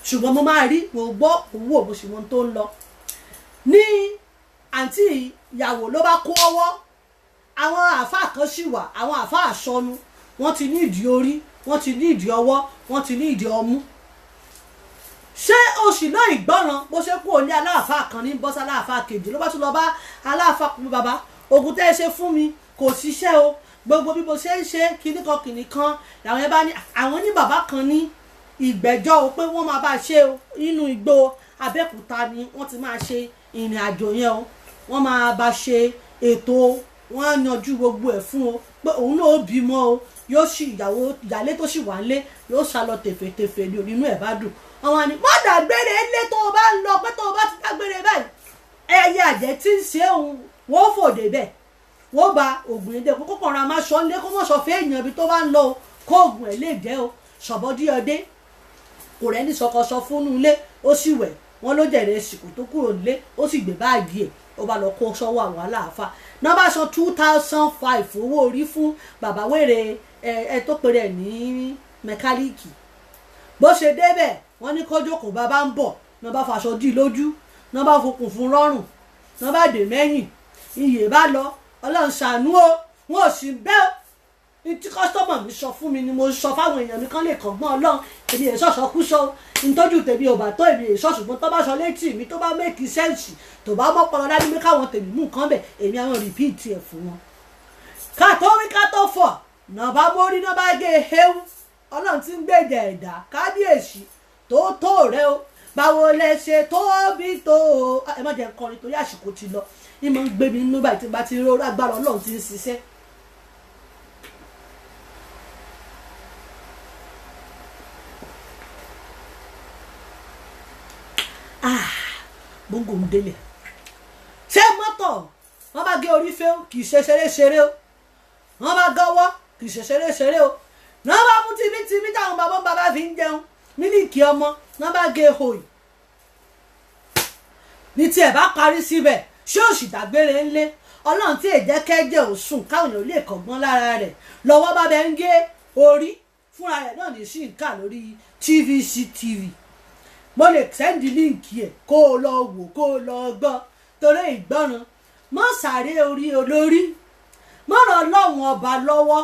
ṣùgbọ́n mo máa rí mo gbọ́ owó bó ṣe wọn tó ń lọ ní àǹtí ìyàwó ló bá kó ọwọ́ àwọn àáfàá kan sì wà àwọn àáfàá àsọnu wọ́n ti ní ìdí orí wọ́n ti ní ìdí ọwọ́ wọ́n ti ní ìdí ọmú ṣé oṣù náà ìgbọràn bó ṣe kú òní aláàfáà kan ní bọ́sà aláàfáà kejì ló bá tún lọ bá aláàfáà kún bàbá ogun tẹ́ ẹ ṣe fún mi kò ṣiṣẹ́ o gbogbo bí mo ṣe ń ṣe kinní kan làwọn yẹn bá ní àwọn ní bàbá kan ní ìgbẹ́jọ́ o pé wọ́n máa bá ṣe o nínú igbó Abẹ́òkúta ni wọ́n ti máa ṣe ìrìn àjò yẹn o wọ́n máa bá ṣe ètò wọ́n á yanjú gbogbo ẹ̀ fún o pé òun náà ó bímọ o yóò sì ìyálé tó sì wà nílé yóò sá lọ tèfètèfè ní onínú ẹ̀ bá dùn àwọn àní má dàgbére ilé tó o bá ń lọ pé tó o bá ti dàgbére báyìí ẹyẹ àjẹ́ tí ń ṣe òun wọ́n fòde bẹ́ẹ̀ wọ́n bá oògùn èdè kókó kan ra máa sọ nílé kó mọ̀ sọ fẹ́ èèyàn ibi tó bá ń lọ o kó oògùn ẹ̀ lè jẹ́ o ṣọ̀bọ́dí ọdẹ kò rẹ́ ní sọkọsọ fún ilé ó sì wẹ̀ wọ́n ló jẹ̀rẹ̀ èsìkò tó kúrò nílé ó sì gbé báàgì ẹ̀ ó bá lọ kó sọ́wọ́ àwọn aláàfáà náà bá san 2005 owó orí fún bàbá wèrè ẹ tó pèrè ẹ̀ ní mẹkáníìkì bó ṣe débẹ̀ wọ́n ní kó jókòó bàbá ń bọ̀ náà bá faṣọ dì lójú náà bá fokùn fún rọrùn náà bá dè mẹ́yìn iyè bá lọ ọlọ́run ṣàánú o wọn ò sì bẹ́ o ní tí kọ́sítọ́mọ̀ mi sọ fún mi ni mo sọ fáwọn èèyàn mi kan lè kọ́gbọ́n ọlọ́run èmi èso sọ kú sọ nítọ́jú tèmi ò bá tó èmi èso ṣùgbọ́n tó bá sọ létí mi tó bá mẹ́kì sẹ́ǹsì tó bá mọ́pọ̀lọ́ dání pé káwọn tèmi mú nǹkan bẹ̀ èmi àwọn rìpíìtì ẹ̀ fún wọn. ká tó wí ká tó fọ̀ náà bá mórí náà bá gé hewu ọlọ́run ti ń gbèjà ẹ̀dá kábíyèsí tó rẹ o báwo lẹ ṣe tóbi tó ẹ má jẹ́ kọrin torí àsìkò ti lọ ìmọ̀ ń gbé mi nínú báyìí tí bá ti rí agbára ọlọ́run ti ń ṣiṣẹ́. gbogbo ń délẹ̀ ṣé mọ́tò wọ́n bá gé orí fẹ́ o kì í ṣe ṣeré o wọ́n bá gọ́wọ́ kì í ṣe ṣeré o náà bá mú tibítibí táwọn bàbá fi ń jẹun mílíkì ọmọ náà bá gé hòì ní tiẹ̀ bá parí síbẹ̀ ṣé òṣì dágbére ńlé ọlọ́run tí èjẹ́ kẹ́jẹ́ ò sùn káwọn èèyàn lè kọ́gbọ́n lára rẹ̀ lọ́wọ́ bá bẹ ń gé orí fúnra rẹ̀ náà ní sí nǹkan lórí TVC TV mo lè sẹ́ndì líǹkì ẹ̀ kó o lọ wò kó o lọ gbọ́ torí ìgbọ́ràn mọ́ sáré orí olórí mọ́ ràn ọlọ́run ọba lọ́wọ́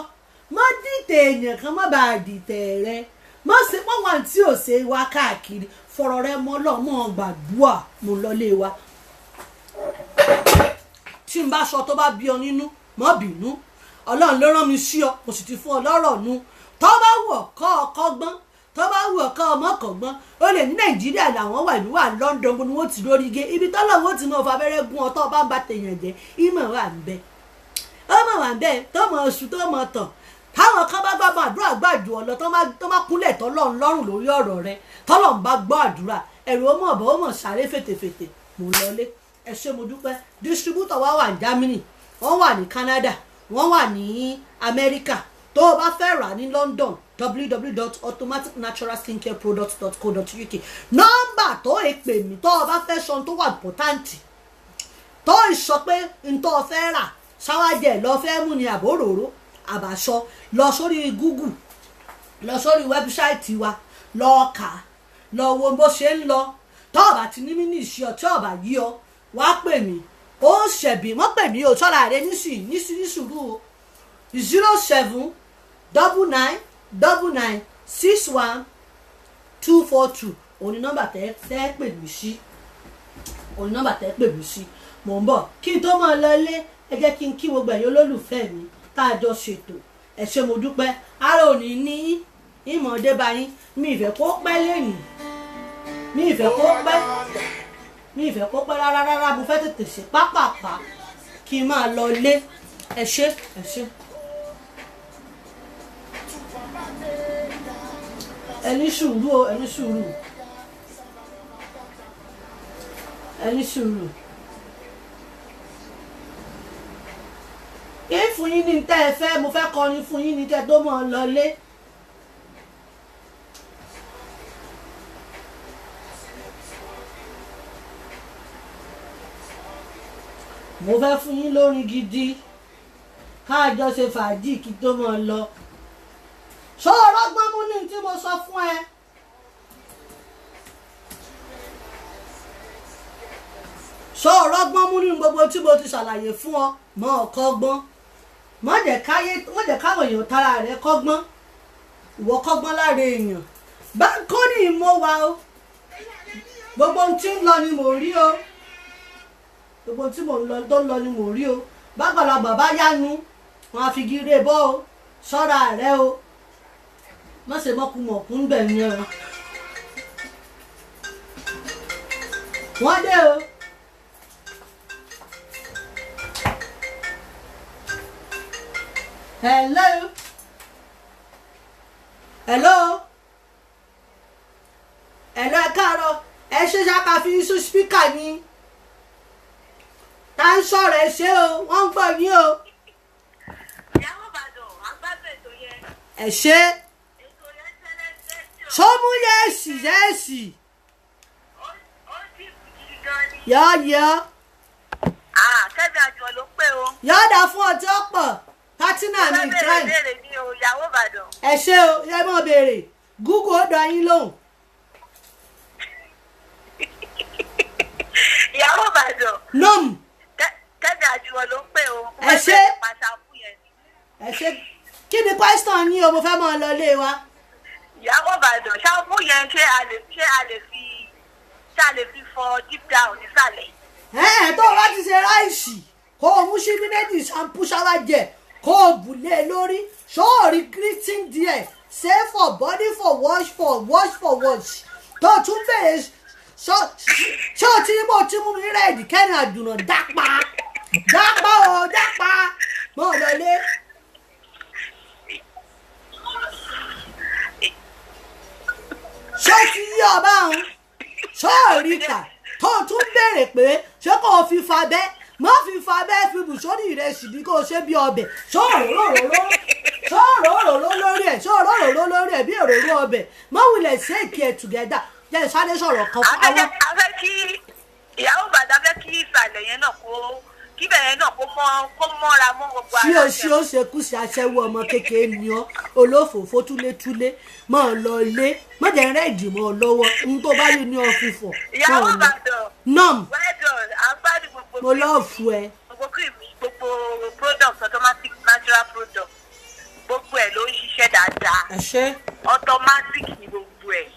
mọ́ dìtẹ̀ èèyàn kan má bàa dìtẹ̀ rẹ mọ́ ṣe pọ́nwá tí ò ṣe wá káàkiri fọ̀rọ̀ rẹ mọ́ ọlọ́mọ gbàdúrà mo lọlé wa tí n bá sọ tó bá bí ọ nínú mọ́ bínú ọlọ́run ló rán mi sí ọ mo sì ti fún ọ lọ́rọ̀ nu tó bá wù ọ́ kọ́ ọkọ́ gbọ́n tó bá wù ọ̀kan ọmọ kọ̀ọ̀gbọ́n ó lè ní nàìjíríà làwọn wà ìlú wà London bó ni wọ́n ti lórí gé ibi tọ́lọ́wọ́ ti mọ ọ̀fà abẹ́rẹ́ gún ọtọ́ bá ń ba tèèyàn jẹ́ ìmọ̀ wà ń bẹ ọmọ wà ń bẹ tó mọ oṣù tó mọ tàn táwọn kan bá gbàgbọ́ àdúrà gbàjù ọ lọ tó má kúnlẹ̀ tọ́lọ́run lọ́rùn lórí ọ̀rọ̀ rẹ tọ́lọ́run bá gbọ́ àdúrà ẹ̀rù ọmọ ọ̀bọ̀ ó mọ̀ sáré fètèfètè mò ń lọlé ẹ ṣé mo dúpẹ́ distributor wa wà ní Germany wọ́n wà ní Canada wọ́n wà ní America tó o bá fẹ́ rà ní London www.automaticnaturalskincareproducts.co.uk nọ́mbà tó o pè mí tó o bá fẹ́ sọ tó wà pọ̀táǹtì tó o sọ pé n tó o fẹ́ rà ṣáwájẹ lọ fẹ́ mú ni àbóròró àbàṣọ lọ sórí Google lọ sórí wẹ́bísáìtì wa lọ kà lọ wo bó ṣe ń lọ tó o bá ti ní mí ní ìṣe ọ tí o bá yí ọ wá pè mí ó ṣẹ̀bí wọ́n pè mí o sọ́ra rẹ ní sùúrù o 07999961 òní nọ́mbà tẹ́ pè mí sí mò ń bọ̀ kí n tó máa lọlé ẹ jẹ́ kí n kí gbogbo ẹ̀yin olólùfẹ́ mi tá a jọ ṣètò ẹ ṣé mo dúpẹ́ ara òní ní ìmọ̀ọ́dé báyìí mi ìfẹ́ kó pẹ́ lẹ́yìn mi ìfẹ́ kó pẹ́ rárá mo fẹ́ tètè ṣe pápápá kí n máa lọlé ẹ ṣé. ẹni sùúrù kí fún yín ní tẹ́ ẹ fẹ́ mo fẹ́ kọrin fún yín ní tẹ́ tó mọ̀ ọ́ lọlé. mo fẹ́ fún yín lórin gidi káàjọ ṣe fàájì kí tó mọ̀ ọ́ lọ. ṣó ọlọ́gbọ́n mú ní tí mo sọ fún ẹ. ṣó ọlọ́gbọ́n mú ní gbogbo tí mo ti ṣàlàyé fún ọ mọ́ ọkọ gbọ́n mọ́ jẹ́ káwọn èèyàn tara rẹ kọ́gbọ́n ìwọ kọ́gbọ́n lára èèyàn báńkọ́nì mo wà o gbogbo ohun tí ń lọ ni mo rí o gbogbo ohun tí mo tó ń lọ ni mo rí o bàgbàlagbà bá yánu wọn á fi gírè bọ́ o ṣọ́ra rẹ o má ṣe mọ́kùmọ̀kù ń bẹ̀ yẹn o wọ́n dé o. hello ẹ káàárọ̀ ẹ ṣe ṣáka fi iṣu spíkà ni tá ń sọ̀rọ̀ ẹ ṣe o wọ́n ń gbọ́ yín o ẹ ṣe sọmú yẹ́sì yọ́yọ́ kẹ́mi àjọ ló pé o. yọ́dà fún ọjọ́ pọ̀ pátínà ní ìtàn béèrè ní o ìyàwó Ìbàdàn. ẹ ṣe o ẹ mọ̀ béèrè Google ó dán yín lóhùn. ìyàwó Ìbàdàn. nom kẹ́mi àjọ ló pé o. ẹ ṣe pàṣàkù yẹn ni. ẹ ṣe kí ni question yín o mo fẹ́ mọ̀ ọ́ lọ ilé wa. ìyàwó Ìbàdàn ṣáàpù yẹn ṣé a lè fi fọ deep down nísàlẹ̀. tó o bá ti ṣe ráìsì kó o mú síbí méjì ṣàǹpù ṣáwá jẹ kó o bù lé e lórí sóòrí greeting díẹ̀ save for body for wash tó o tún bẹ̀rẹ̀ ṣé o ti mú mi rẹ́ẹ̀dì kẹ́rin àdùnnà dápá mọ́ ọ lọlé. ṣé o ti yí ọba ọ̀hún sóòrí kà tó o tún béèrè pé ṣé kò fi fa bẹ́ má fi fa bẹ́ fi bù sórí ìrẹsì ní kó o ṣe bí ọbẹ̀ sóòróró lórí ẹ̀ bí òróró ọbẹ̀ má wulẹ̀ ṣéèkì ẹ̀ tùgẹ́dà jẹ́ sáré sọ̀rọ̀ kan fún àwọn. afẹ́ kí ìyàwó Ìbàdàn fẹ́ kí ìsàlẹ̀ yẹn náà kí bẹ̀rẹ̀ náà kó mọ́ra mọ́ gbogbo ara rẹ̀. tí o ṣe kú sí aṣẹ́wó ọmọ kékeré ni ọ́ olófòófó túlétúlé mọ́ ọ lọ ilé mọ́jà rẹ̀ ìdìmọ̀ lọ́wọ́ ohun tó bá yẹ ní ọ fífọ̀. ìyàwó Ìbàdàn nọ́ọ̀m mo lọ́ọ̀ fún ẹ. gbogbo product automatic natural product gbogbo ẹ̀ ló ń ṣiṣẹ́ dáadáa. ẹ ṣé. automatic ni gbogbo ẹ̀.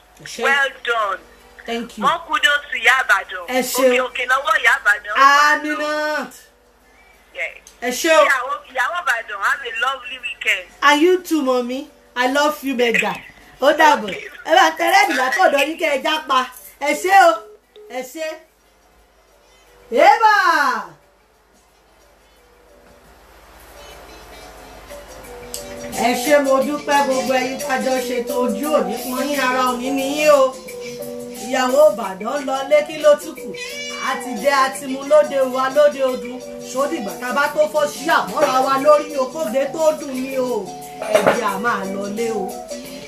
well done. thank you. wọ́n kudos to Ìyá Ìbàdàn. ẹ ṣé. òkè lọ́wọ́ Ìyá Ìbàdàn. Aminat. ẹ ṣé o. ìyàwó Ìbàdàn have a lovely weekend. and you too mommy I love you mega. ó dàbọ̀ ẹ bá tẹ̀lé ìdìbò àtọ̀dọ̀ yín kẹ́ ẹ jápa ẹ ṣé o ẹ ṣé. ébà. ẹ ṣé mo dúpẹ́ gbogbo ẹ̀yin tájọ ṣètò ojú òní fún yín ara òní nìyí o ìyàwó Ìbàdàn lọ lé kí ló tún kù àti jẹ àti mu lóde wa lóde ọdún sódìgbà tá a bá tó fọ́ sí àmọ́ra wa lórí okóde tó dùn ní o ẹ̀jẹ̀ à máa lọ lé o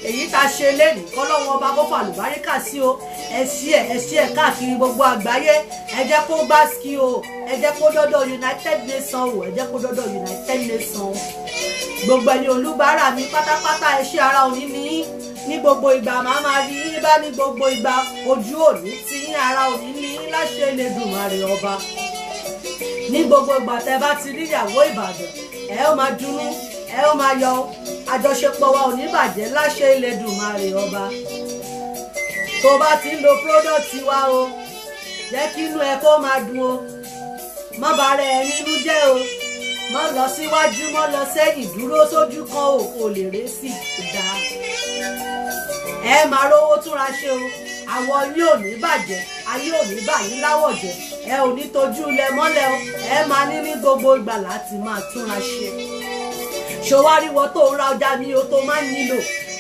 èyí tá a ṣe lẹ́nu kọ́lọ́wọ́ ọba kó fà lùbáríkà sí o ẹ ṣí ẹ káàkiri gbogbo àgbáyé ẹ jẹ́ kó gbá ski o ẹ jẹ́ kó dọ́dọ̀ United Nations o ẹ jẹ́ kó dọ́dọ̀ United Nations gbogbo ẹ̀yin olùbárà mi pátápátá ẹ ṣé ara òní ní gbogbo ìgbà máa rí yín bá ní gbogbo ìgbà ojú òní tí yín ara òní ní láṣẹ Elédùmarè ọba ní gbogbo ìgbà tẹ́ bá ti rí ìyàwó Ìbàdàn ẹ ó máa dùnnú ẹ ó máa yọ àjọṣepọ̀ wa ò ní bàjẹ́ láṣẹ Elédùmarè ọba tó bá ti ń lo product wa o jẹ́ kí inú ẹ kó máa dùn o má bàa rẹ̀ ẹ́ nínú jẹ́ o má lọ síwájú má lọ sẹ́yìn dúró sójú kan o kò lè ré sí ìdá ẹ máa rówó túnra ṣe o àwọ̀ yóò ní bàjẹ́ ayé ò ní bàyín láwọ̀ jẹ́ ẹ ò ní tojú ilẹ̀ mọ́lẹ̀ o ẹ máa ní gbogbo ìgbà láti máa túnra ṣe ṣòwáríwọ tó ń ra ọjà ní o tó máa ń nílò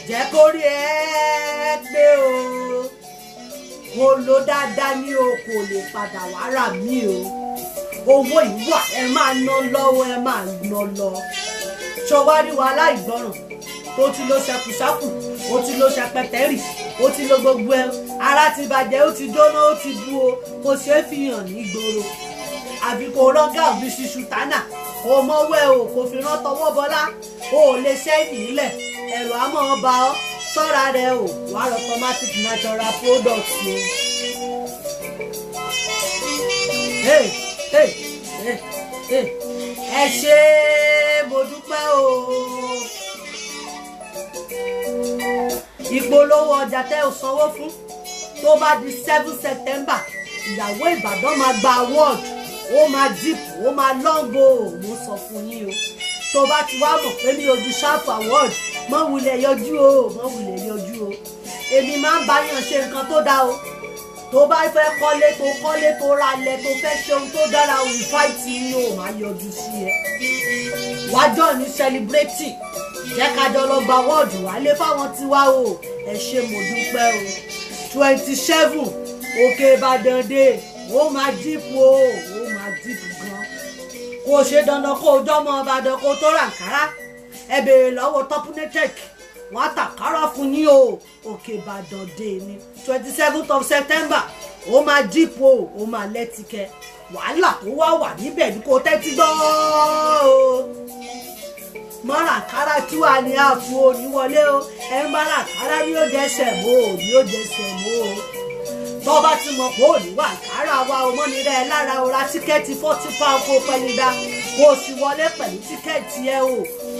jẹ́ kó rí ẹ pé o kò lò dáadáa ní o kò lè padà wá rà mí o owó ìwà ẹ máa ná lọ́wọ́ ẹ máa ná lọ ṣòwáríwọ aláìgbọràn tó ti lo ṣẹkùṣẹkù ó ti lo ṣẹpẹtẹrì ó ti lo gbogbo ẹ ara ti bàjẹ́ ó ti jóná ó ti bú o kò ṣeé fi hàn ní ìgboro àbí kò rọ́gà òbí ṣiṣu tánà kò mọ́wẹ́ o kò fi rán tọwọ́ bọ́lá o ò lè ṣẹ́yìn nílẹ̀ ẹ̀rọ àmọ́ ọba ọ sọ́ra rẹ o wà á automatic natural product o. ẹ ṣé mo dúpẹ́ o. ìpolówó ọjà tẹ́ ò sanwó fún tó bá di 7 September ìyàwó Ìbàdàn máa gba award ó máa dìpọ̀ ó máa lọ́ngbò mo sọ fún yín o tó bá ti wá mọ̀ pé ní ojú sharp award mọ́ wulẹ̀ yọjú o èmi máa ń báyàn ṣe nǹkan tó dáa o tó bá fẹ́ kọ́lé tó ralẹ̀ tó fẹ́ ṣe ohun tó dára o ìfáìtì ni o máa yọjú sí ẹ wájọ́ ní celebrity jẹ́ ká jọ lọ gba wọ́ọ̀dù wálé fáwọn tiwa o ẹ ṣé mo dúpẹ́ o 27 Òkè Ìbàdàn dé ó máa dìpọ̀ ó máa dìpọ̀ gan kò ṣe dandan kó o jọmọ Ìbàdàn kó tó ràǹkárá ẹ béèrè lọ́wọ́ Topnatech wọ́n á tàkárà fún yín o Òkè Ìbàdàn dé ní 27th of September ó máa dípò ó máa lẹ́tìkẹ́ wàhálà tó wà níbẹ̀ ní kò tẹ́tí gbọ́ o mọ́ràkárà tí wà ní àfo oníwọlé o ẹ ń mọ́ràkárà ní ó jẹ́sẹ̀ mọ́ o ní ó jẹ́sẹ̀ mọ́ o tó bá ti mọ̀ pé ò ní wà kára wa o mọ́ni rẹ̀ lára o ra tíkẹ́ẹ̀tì 40 pound kó pẹ́lẹ́dá kó o sì wọlé pẹ̀lú tíkẹ́ẹ̀tì ẹ o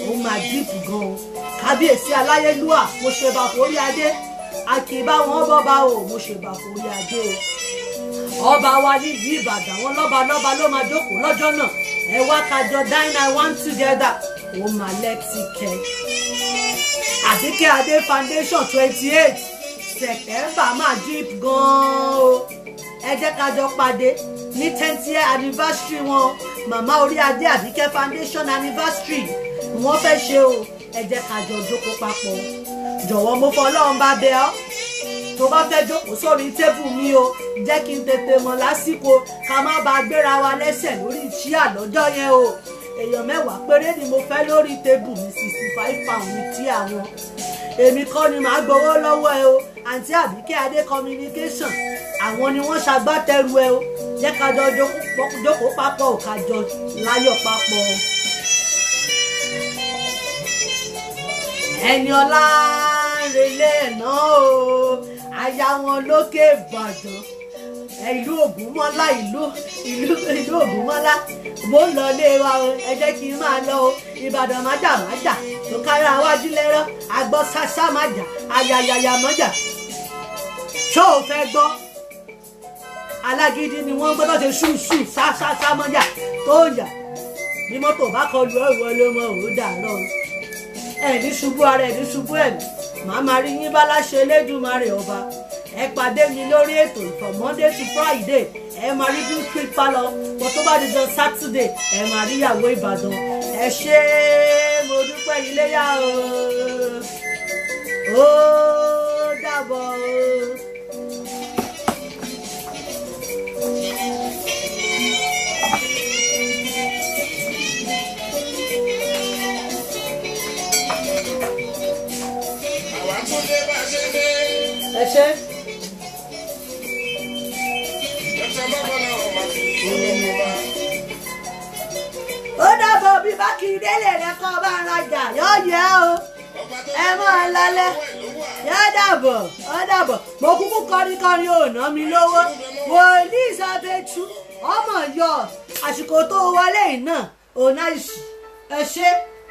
ó máa dípù gan o kábíyèsí aláyélúwà mo ṣe bá forí adé àkìbá wọn bọ́ba o mo ṣe bá forí adé o ọba wa nídìí Ìbàdàn wọn lọ́ba ló máa jókòó lọ́jọ́ náà ẹ wá kájọ dine I want together ó máa lẹ́tìkẹ́ Àbíkẹ́ Adé foundation 28 September máa deep gan-an o ẹ jẹ́ ká jọ pàdé ní 10th year anniversary wọn màmá orí adé Àbíkẹ́ foundation anniversary wọ́n fẹ́ ṣe o ẹ jẹ́ ká jọ jókòó papọ̀ jọ̀wọ́ mo fọlọ́run bá bẹ̀ ọ́ tó bá fẹ́ jókòó sórí tébù mi o jẹ́ kí n tètè mọ̀ lásìkò ká má bàa gbéra wa lẹ́sẹ̀ lórí chíà lọ́jọ́ yẹn o èèyàn 10 péré ni mo fẹ́ lórí tébù mi 65 pound ní tí àwọn èmi kọ́ ni màá gbowó lọ́wọ́ ẹ o àǹtí Àbíkẹ́ Adé communication àwọn ni wọ́n ṣagbátẹrù ẹ o jẹ́ ká jọ jókòó papọ̀ ò ká jọ láyọ̀ papọ̀ Ẹniọlá relé náà o aya wọn lókè Ìbàdàn ìlú Ògúnmọ́lá ìlú Ògúnmọ́lá mo ń lọ lé wa o ẹ jẹ́ kí n máa lọ o Ìbàdàn májà tó kára wájú lẹ́rọ́ agbọ́ sásá májà ayayaya mọ́jà ṣó o fẹ́ gbọ́ alágídí ni wọ́n gbọ́dọ̀ ṣe ṣùṣù sásá mọ́jà tó yà bí mọ́tò bá kọlu ẹ̀wọ̀ ló mọ òun dàrọ́ ẹ̀ní ṣubú ara ẹ̀ní ṣubú ẹ̀mí màá máa rí yín bá láṣẹ Elédùmarè ọba ẹ pàdé mi lórí ètò from Monday to Friday ẹ máa rí bí quick pálọ̀ pọ̀ tó bá di jọ Saturday ẹ máa rí ìyàwó Ìbàdàn ẹ ṣé mo dúpẹ́ iléyá o ó dàbọ̀ o. ẹ ṣé. ó dàbọ̀ bí Bákindélé rẹ̀ kọ́ bá ń rajà yóò yẹ o ẹ máa lálẹ́ yóò dàbọ̀ ó dàbọ̀ mo kúkú kọrin ò ná mi lówó wòlíì Ìsàbẹ̀tú ọmọ yọ àsìkò tó wọlé náà ò náà ìsì ẹ ṣé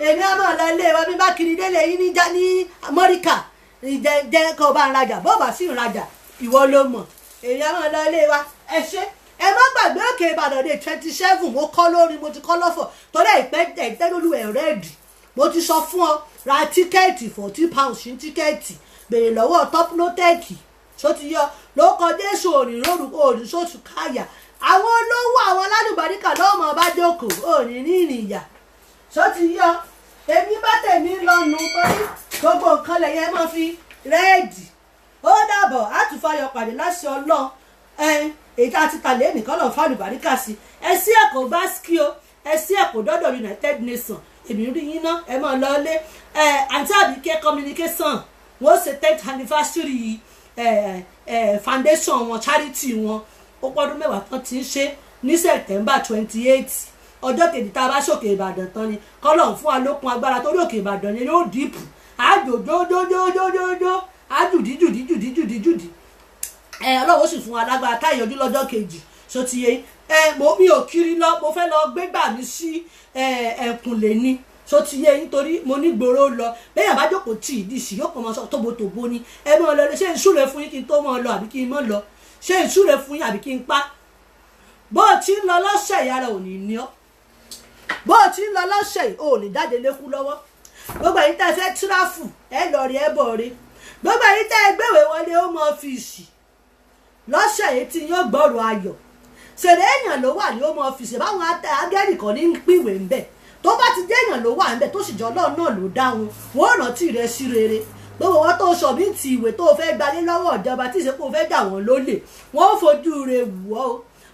èmi á máa lọ ilé wa bí Bákindélé yìí ní Amẹ́ríkà jẹ́ kó bá ń rajà bó bá sì ń rajà ìwọ ló mọ̀ èyí á máa lọ ilé wa ẹ ṣé ẹ má gbàgbé Òkè Ìbàdàn dé 27 mo kọ́ lórí mo ti kọ́ lọ́fọ̀ torí ìtẹ́lólú ẹ̀ rẹ́ẹ̀dì mo ti sọ fún ọ ra tíkẹ́ẹ̀tì 40 pounds ní tíkẹ́ẹ̀tì béèrè lọ́wọ́ Topnotech tó ti yọ ló kọ Jésù òní lórúkọ òní sóṣù káyà àwọn olówó àwọn alálùbáríkà lọ́mọ bá jókòó òní ní ìrìnyà tó ti yọ èmi bá tèmi lọ́nu torí gbogbo nǹkan lẹ̀yẹ máa fi rẹ́ẹ̀dì ó dàbọ̀ àtúfàyọ̀ pàdé láṣẹ Ọlọ́run èyí tá a ti tàlẹ́ nìkan lọ́n fáwọn ìbáríkà sí ẹ sí ẹ̀kọ́ bá ski o ẹ sí ẹ̀kọ́ dọ́dọ̀ United Nations èmi rí yín náà ẹ máa lọ lé àǹtí Àbíkẹ́ communication wọ́n ṣe 10th anniversary foundation wọn charity wọn ó pọ́dún mẹ́wàá tán ti ń ṣe ní September 28 ọjọ́ kejì tá a bá ṣòkè Ìbàdàn tán ni kọ́lọ̀ fún wa lókun agbára torí Òkè Ìbàdàn yẹn yóò dìpù àjòjòjòjòjòjò àjùdíjùdíjùdíjùdíjùdí ọlọ́wọ́ sì fún alágbára ká ìyọjú lọ́jọ́ kejì so ti yẹ mi ò kiri lọ mo fẹ́ lọ gbégbà mi sí ẹ̀kúnlé ni so ti yẹ nítorí mo ní gbòòrò lọ bẹ́ẹ̀ bá jókòó tì í dì sí yóò kàn máa sọ tóbótóbó ni ẹ mọ̀ lọ ṣé ìṣúre fún yín kí n tó mọ̀ lọ àbí kí n mọ̀ lọ ṣé ìṣúre fún yín àbí kí n pa bó o ti ń lọ lọ́sẹ̀ yàrá ò ní ní ọ́ bó o ti ń lọ lọ́sẹ̀ ò ní jáde lékú lọ́wọ́ gbogbo ẹ̀yin tẹ́ fẹ́ tíráfù ẹ lọ rí ẹ bọ̀ rí gbogbo ẹ̀yin tẹ́ gbéwé wọlé home office lọ́sẹ̀ yìí tí yóò gbọ́rọ̀ ayọ̀ ṣèrè èèyàn ló wà ní home office báwọn agẹ́rì kan ní pìwé ń bẹ̀ tó bá ti dé èèyàn ló wà ń bẹ̀ tó sì jọ Ọlọ́run náà ló dá wọn wọ́n rántí rẹ sí rere gbogbo wọn tó sọ bí ti ìwé tó fẹ́ gbalé lọ́wọ́ ìjọba tí ìṣepò fẹ́ dà wọ́n lólè wọ́n fojú rẹ wù ọ́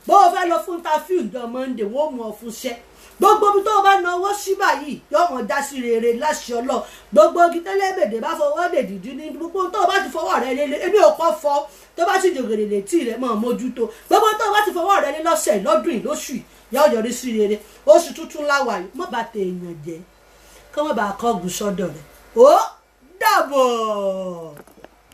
bó o fẹ́ lọ fún interview ìjọ Monday wọ́n mú ọ fún iṣẹ́ gbogbo ibi tó o bá náwó sí báyìí yóò mọ̀ dá sí rere láṣẹ Ọlọ́run gbogbo igi tẹ́lẹ̀bẹ̀dẹ̀ bá fọwọ́ dè dídí ní gbogbo tó o bá ti fọwọ́ rẹ lé èmi ò kọ́ fọ́ tó bá sì jògèrè létí rẹ mọ̀ mójútó gbogbo tó o bá ti fọwọ́ rẹ lé lọ́sẹ̀ lọ́dún yìí lóṣù yìí yóò yọrí sí rere oṣù tuntun láwà yìí mọ̀ bá tẹ èèyàn jẹ́ kọ́ mọ̀ bá kọ́gùn sọ́dọ̀ rẹ̀ ó dàbọ̀.